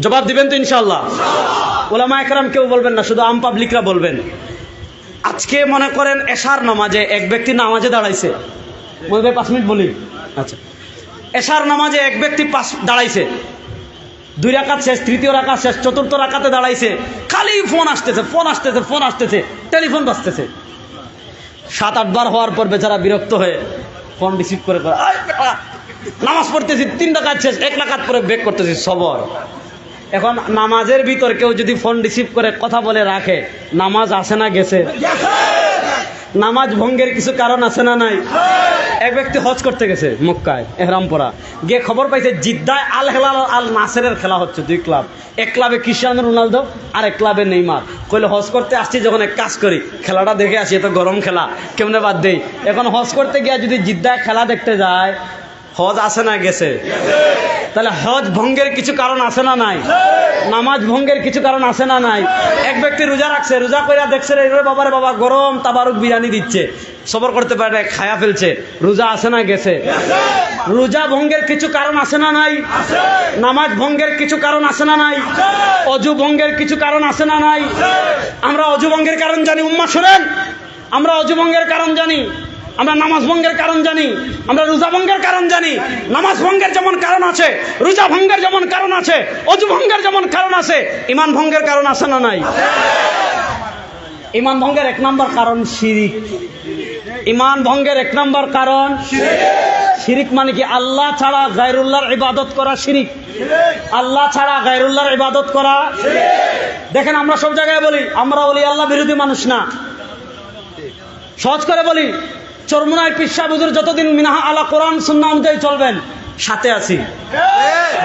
জবাব দিবেন তো ইনশাআল্লাহ? উলামা একরাম কেউ বলবেন না, শুধু আম পাবলিকরা বলবেন। আজকে মনে করেন এশার নামাজে এক ব্যক্তি নামাজে দাঁড়াইছে, মনে হয় 5 মিনিট বলি। আচ্ছা, এশার নামাজে এক ব্যক্তি দাঁড়াইছে, 2 রাকাত শেষ, 3য় রাকাত শেষ, 4র্থ রাকাতে দাঁড়াইছে, খালি ফোন আসতেছে, ফোন আসতেছে, ফোন আসতেছে, টেলিফোন বাজতেছে। 7-8 বার হওয়ার পর বেচারা বিরক্ত হয়ে ফোন রিসিভ করে, নামাজ পড়তেছি, 3 রাকাত শেষ, 1 রাকাত পরে ব্রেক করতেছি, সবর। এখন নামাজের ভিতর কেউ যদি ফোন রিসিভ করে কথা বলে রাখে, নামাজ আসে না গেছে? নামাজ ভঙ্গের কিছু কারণ আছে না নাই? এক ব্যক্তি হজ করতে গেছে মক্কায়, এহরাম পরা, গিয়ে খবর পাইছে জিদ্দায় আল হেলাল আল নাসেরের খেলা হচ্ছে, 2 ক্লাব, এক ক্লাবে ক্রিস্টিয়ানো রোনালদো আর এক ক্লাবে নেইমার। কইলে হজ করতে আসছি যখন এক কাজ করি, খেলাটা দেখে আসি, এত গরম খেলা কেমনে বাদ দেই। এখন হজ করতে গিয়ে যদি জিদ্দায় খেলা দেখতে যায়, হজ আছে না গেছে? তাহলে হজ ভঙ্গের কিছু কারণ আছে না নাই? নামাজ ভঙ্গের কিছু কারণ আছে না নাই? এক ব্যক্তি রোজা রাখছে, রোজা কইরা দেখছে রে বাবারে বাবা গরম তাবারুক বিরিয়ানি দিচ্ছে, সবর করতে পারে না, খায়া ফেলছে, রোজা আছে না গেছে? রোজা ভঙ্গের কিছু কারণ আছে না নাই? নামাজ ভঙ্গের কিছু কারণ আছে না নাই? অজু ভঙ্গের কিছু কারণ আছে না নাই? আমরা অজু ভঙ্গের কারণ জানি, উম্মা শুনেন, আমরা অজু ভঙ্গের কারণ জানি, আমরা নামাজ ভঙ্গের কারণ জানি, আমরা রোজা ভঙ্গের কারণ জানি। নামাজ ভঙ্গের যেমন কারণ আছে, রোজা ভঙ্গের যেমন কারণ আছে, অজু ভঙ্গের যেমন কারণ আছে, ঈমান ভঙ্গের কারণ আছে না নাই? ঈমান ভঙ্গের এক নম্বর কারণ শিরিক। ঈমান ভঙ্গের এক নম্বর কারণ শিরিক। মানে কি? আল্লাহ ছাড়া গায়রুল্লাহর ইবাদত করা শিরিক। আল্লাহ ছাড়া গায়রুল্লাহর ইবাদত করা। দেখেন আমরা সব জায়গায় বলি আমরা বলি আল্লাহ বিরোধী মানুষ না। সহজ করে বলি, চরমুনায় পীর সাহেব হুজুর যতদিন মিনাহা আলা কোরআন সুন্নাহ অনুযায়ী চলবেন সাথে আছি।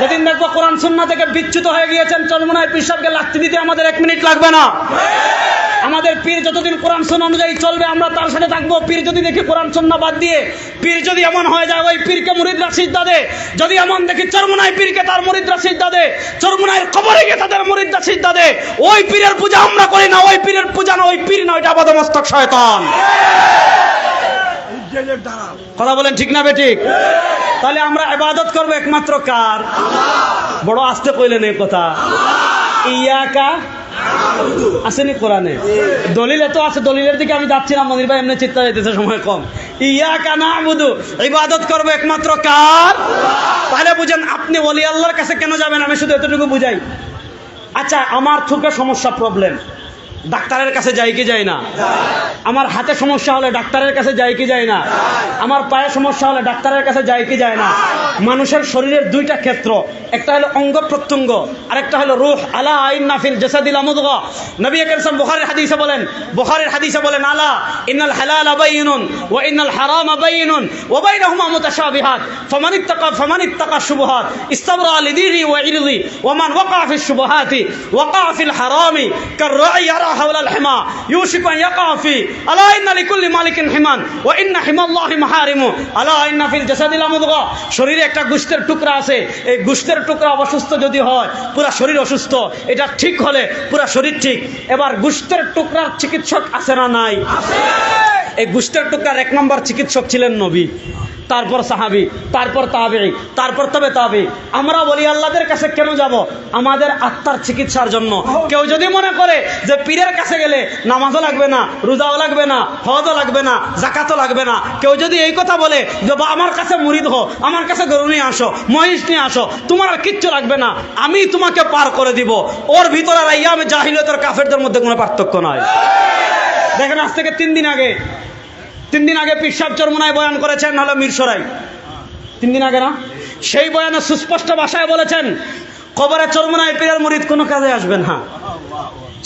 যেদিন দেখবো কোরআন সুন্নাহ থেকে বিচ্যুত হয়ে গিয়েছেন, চরমুনায় পীর সাহেবকে লাথি দিতে আমাদের 1 মিনিট লাগবে না। আমাদের পীর যতদিন কোরআন সুন্নাহ অনুযায়ী চলবে আমরা তার সাথে থাকবো। পীর যদি দেখি কোরআন সুন্নাহ বাদ দিয়ে, পীর যদি এমন হয়ে যায় ওই পীরকে মুরিদরা সিজদা দেয়, যদি এমন দেখি চরমুনায় পীরকে তার মুরিদরা সিজদা দেয়, চরমুনায়ের কবরে গিয়ে তাদের মুরিদরা সিজদা দেয়, ওই পীরের পূজা আমরা করি না, ওই পীরের পূজা না, ওই পীর না, ওইটা আপাদমস্তক শয়তান। কথা বলেন ঠিক না বেঠিক? তাহলে আমরা ইবাদত করবো একমাত্র কার? বড় আস্তে কইলেন এই কথা। ইয়াকা আসেনি কোরআনে, দলিল তো আছে, দলিলের দিকে আমি যাচ্ছি না, মনির ভাই এমনি চিন্তা যাইতেছে, সময় কম। ইয়াকা না'বুদু, ইবাদত করবো একমাত্র কার? তাহলে বুঝেন আপনি ওলি আল্লাহর কাছে কেন যাবেন? আমি শুধু এতটুকু বুঝাই। আচ্ছা, আমার চোখে সমস্যা, প্রবলেম, ডাক্তারের কাছে যাই কি যাই না? আমার হাতে সমস্যা হলে ডাক্তারের কাছে যাই কি যায় না? আমার পায়ে সমস্যা হলে ডাক্তারের কাছে যাই কি যায় না? মানুষের শরীরের 2টা ক্ষেত্র, একটা হলো অঙ্গ প্রত্যঙ্গ, আরেকটা হলো রূহ। আলা ইন্না ফিল জাসাদিল মুদগা, নবী কারীম বুখারীর হাদিসে বলেন আলা ইন্নাল হালালা বাইয়িনুন ওয়া ইন্নাল হারামা বাইয়িনুন ওয়া বাইনাহুমা মুতাশাবিহাত ফামানিত্তাকা শুবহাত ইস্তাবরা লিদীহি ওয়া ইরদি ওয়া মান ওয়াকা ফিশ শুবহাতি ওয়াকা ফিল হারামি কাররাই ইয়ারা হাওলাল হিমা ইউশিকু আন ইয়াকা ফি আলা ইন্না লিকুল্লি মালিকিন হিমান ওয়া ইন্না হিমাল্লাহি মাহারিমু আলা ইন্না ফিল জাসাদিল মুদগা। শরীরে একটা গোশতের টুকরা আছে, এই গোশতের টুকরা অসুস্থ যদি হয় পুরো শরীর অসুস্থ, এটা ঠিক হলে পুরো শরীর ঠিক। এবার গোশতের টুকরার চিকিৎসক আছে না নাই? এই গোশতের টুকরার 1 নম্বর চিকিৎসক ছিলেন নবী, তারপর সাহাবী, তারপর তাবেঈ, তারপর তবে তাবেঈ। আমরা বলি আল্লাহদের কাছে কেন যাব? আমাদের আত্মার চিকিৎসার জন্য। কেউ যদি মনে করে যে পীরের কাছে গেলে নামাজও লাগবে না, রোজাও লাগবে না, হজও লাগবে না, যাকাতও লাগবে না, কেউ যদি এই কথা বলে যে আমার কাছে মুরিদ হও, আমার কাছে গরু নিয়ে আসো, মহিষ নিয়ে আসো, তোমার আর কিচ্ছু লাগবে না, আমি তোমাকে পার করে দিব, ওর ভিতরে আর আইয়ামে জাহিলিয়াতের কাফেরদের মধ্যে কোনো পার্থক্য নাই। দেখেন আজ থেকে 3 দিন আগে পীর সাহেব চরমুনায় বয়ান করেছেন, হলো মিরসরাই, 3 দিন আগে না? সেই বয়ানে সুস্পষ্ট ভাষায় বলেছেন কবরে চরমুনায় পীরের মুরিদ কোনো কাজে আসবে না।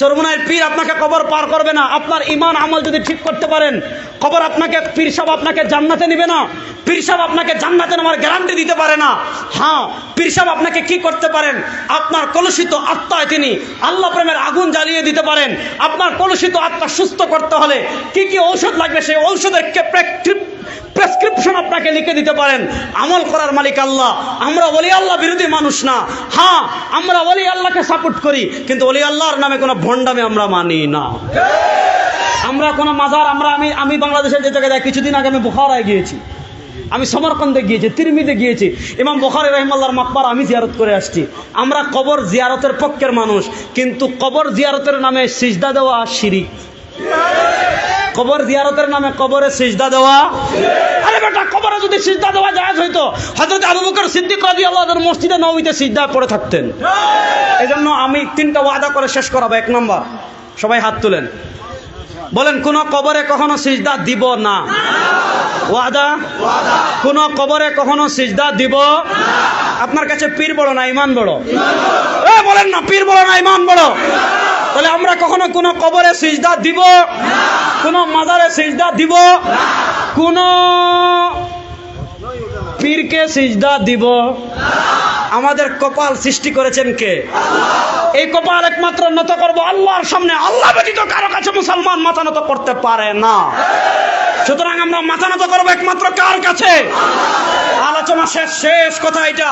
চরমুনায় পীর আপনাকে কবর পার করবে না। আপনার ঈমান আমল যদি ঠিক করতে পারেন, কবর আপনাকে, পীর সাহেব আপনাকে জান্নাতে নিবে না। পীর সাহেব আপনাকে জান্নাতে নেওয়ার গ্যারান্টি দিতে পারে না। হ্যাঁ, পীর সাহেব আপনাকে কি করতে পারেন? আপনার কলুষিত আত্মায় তিনি আল্লাহ প্রেমের আগুন জ্বালিয়ে দিতে পারেন। আপনার কলুষিত আত্মা সুস্থ করতে হলে কি কি ঔষধ লাগবে, সেই ঔষধের প্রেসক্রিপশন আপনাকে লিখে দিতে পারেন। আমল করার মালিক আল্লাহ। আমরা ওলি আল্লাহ বিরোধী মানুষ না। হ্যাঁ, আমরা ওলি আল্লাহকে সাপোর্ট করি, কিন্তু ওলি আল্লাহর নামে কোনো ভণ্ডামি আমরা মানি না। আমরা কোনো মাজার, আমি বাংলাদেশের যে জায়গায়, কিছুদিন আগে আমি বুখারায় গিয়েছি, আমি সমরকন্দে গিয়েছি, তিরমিজে গিয়েছি, ইমাম বুখারী রাহিমাহুল্লাহর মাকবারা আমি জিয়ারত করে আসছি। আমরা কবর জিয়ারতের পক্ষের মানুষ, কিন্তু কবর জিয়ারতের নামে সিজদা দেওয়া শিরিক। কবর জিয়ারতের নামে কবরে সিজদা দেওয়া, আরে বেটা, কবরে যদি সিজদা দেওয়া জায়েজ হইতো হযরত আবু বকর সিদ্দিক রাদিয়াল্লাহু আনহু মসজিদে নববীতে সিজদা পড়ে থাকতেন। এজন্য আমি 3টা ওয়াদা করে শেষ করাবো। 1 নম্বর, সবাই হাত তুলেন, বলেন কোন কবরে কখনো সিজদা দিব না। ওয়াদা? কোন কবরে কখনো সিজদা দিব না। আপনার কাছে পীর বড় না ঈমান বড়? বলেন না, পীর বড় না ঈমান বড়? তাহলে আমরা কখনো কোন কবরে সিজদা দিব না, কোন মাজারে সিজদা দিব না, কোন পীরকে সিজদা দিব না। আমাদের কপাল সৃষ্টি করেছেন কে? আল্লাহ। এই কপাল একমাত্র নত করব আল্লাহর সামনে। আল্লাহ ব্যতীত কারো কাছে মুসলমান মাথা নত করতে পারে না। সুতরাং আমরা মাথা নত করবো একমাত্র কার কাছে? আলোচনা শেষ কথা এটা।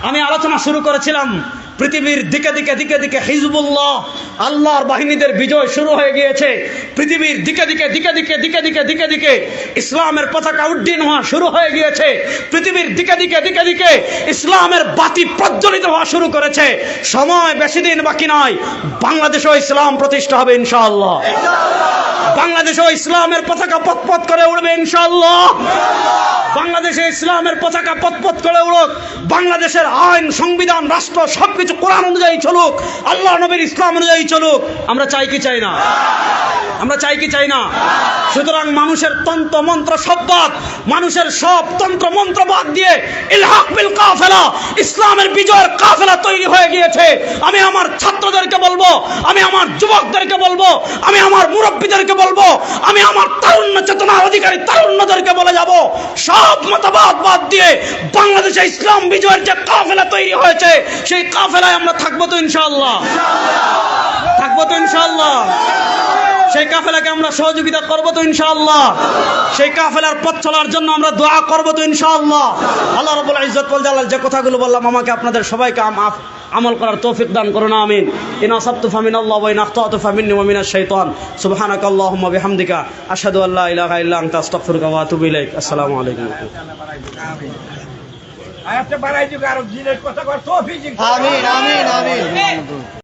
আমি আলোচনা শুরু করেছিলাম পৃথিবীর দিকে দিকে দিকে দিকে হিজবুল্লাহ আল্লাহর বাহিনীদের বিজয় শুরু হয়ে গিয়েছে। পৃথিবীর দিকে দিকে দিকে দিকে দিকে দিকে দিকে দিকে ইসলামের পতাকা উড্ডীন হওয়া শুরু হয়ে গিয়েছে। পৃথিবীর দিকে দিকে দিকে দিকে ইসলামের বাতি প্রজ্বলিত হওয়া শুরু করেছে। সময় বেশি দিন বাকি নয়, বাংলাদেশেও ইসলাম প্রতিষ্ঠা হবে ইনশাআল্লাহ। বাংলাদেশেও ইসলামের পতাকা পথ করে উড়বে ইনশাআল্লাহ। বাংলাদেশে ইসলামের পতাকা পথ করে উড়ুক। বাংলাদেশের আইন, সংবিধান, রাষ্ট্র সবকিছু কোরআন অনুযায়ী চলুক, আল্লাহ নবীর ইসলাম অনুযায়ী চলুক। আমরা চাই কি চাই না? আমরা চাই কি চাই না? সুতরাং মানুষের তন্ত্র মন্ত্র সব বাদ, মানুষের সব তন্ত্র মন্ত্র বাদ দিয়ে ইলহাক বিল কাফেলা, ইসলামের বিজয়ের কাফেলা তৈরি হয়ে গিয়েছে। আমি আমার ছাত্রদেরকে বলবো, আমি আমার যুবকদেরকে বলবো, আমি আমার মুরব্বীদেরকে বলবো, আমি আমার তারুণ্য চেতনার অধিকারী তারুণ্যদেরকে বলে যাব, সব মতবাদ বাদ দিয়ে বাংলাদেশে ইসলাম বিজয়ের যে কাফেলা তৈরি হয়েছে সেই কাফেলায় আমরা থাকবো তো ইনশাআল্লাহ? থাকবো তো ইনশাআল্লাহ? সেই কাফেলাকে আমরা সহযোগিতা করবো তো ইনশাআল্লাহ? সেই কাফেলার পথ চলার জন্য আমরা দোয়া করবো তো ইনশাআল্লাহ? আল্লাহ রাব্বুল ইজ্জত ওয়াল জালাল যে কথাগুলো বললাম আমাকে আপনাদের সবাইকে আমল করার তৌফিক দান করুন, আমিন। ইন আসাবতু ফামিনাল্লাহ ওয়া ইন আখতাতু ফামিন্নি ওয়া মিনাশ শাইতান। সুবহানাকাল্লাহুম্মা বিহামদিকা আশহাদু আল্লা ইলাহা ইল্লা আনতা আস্তাগফিরুকা ওয়া আতুবু ইলাইক। আসসালামু আলাইকুম। আমিন আমিন আমিন।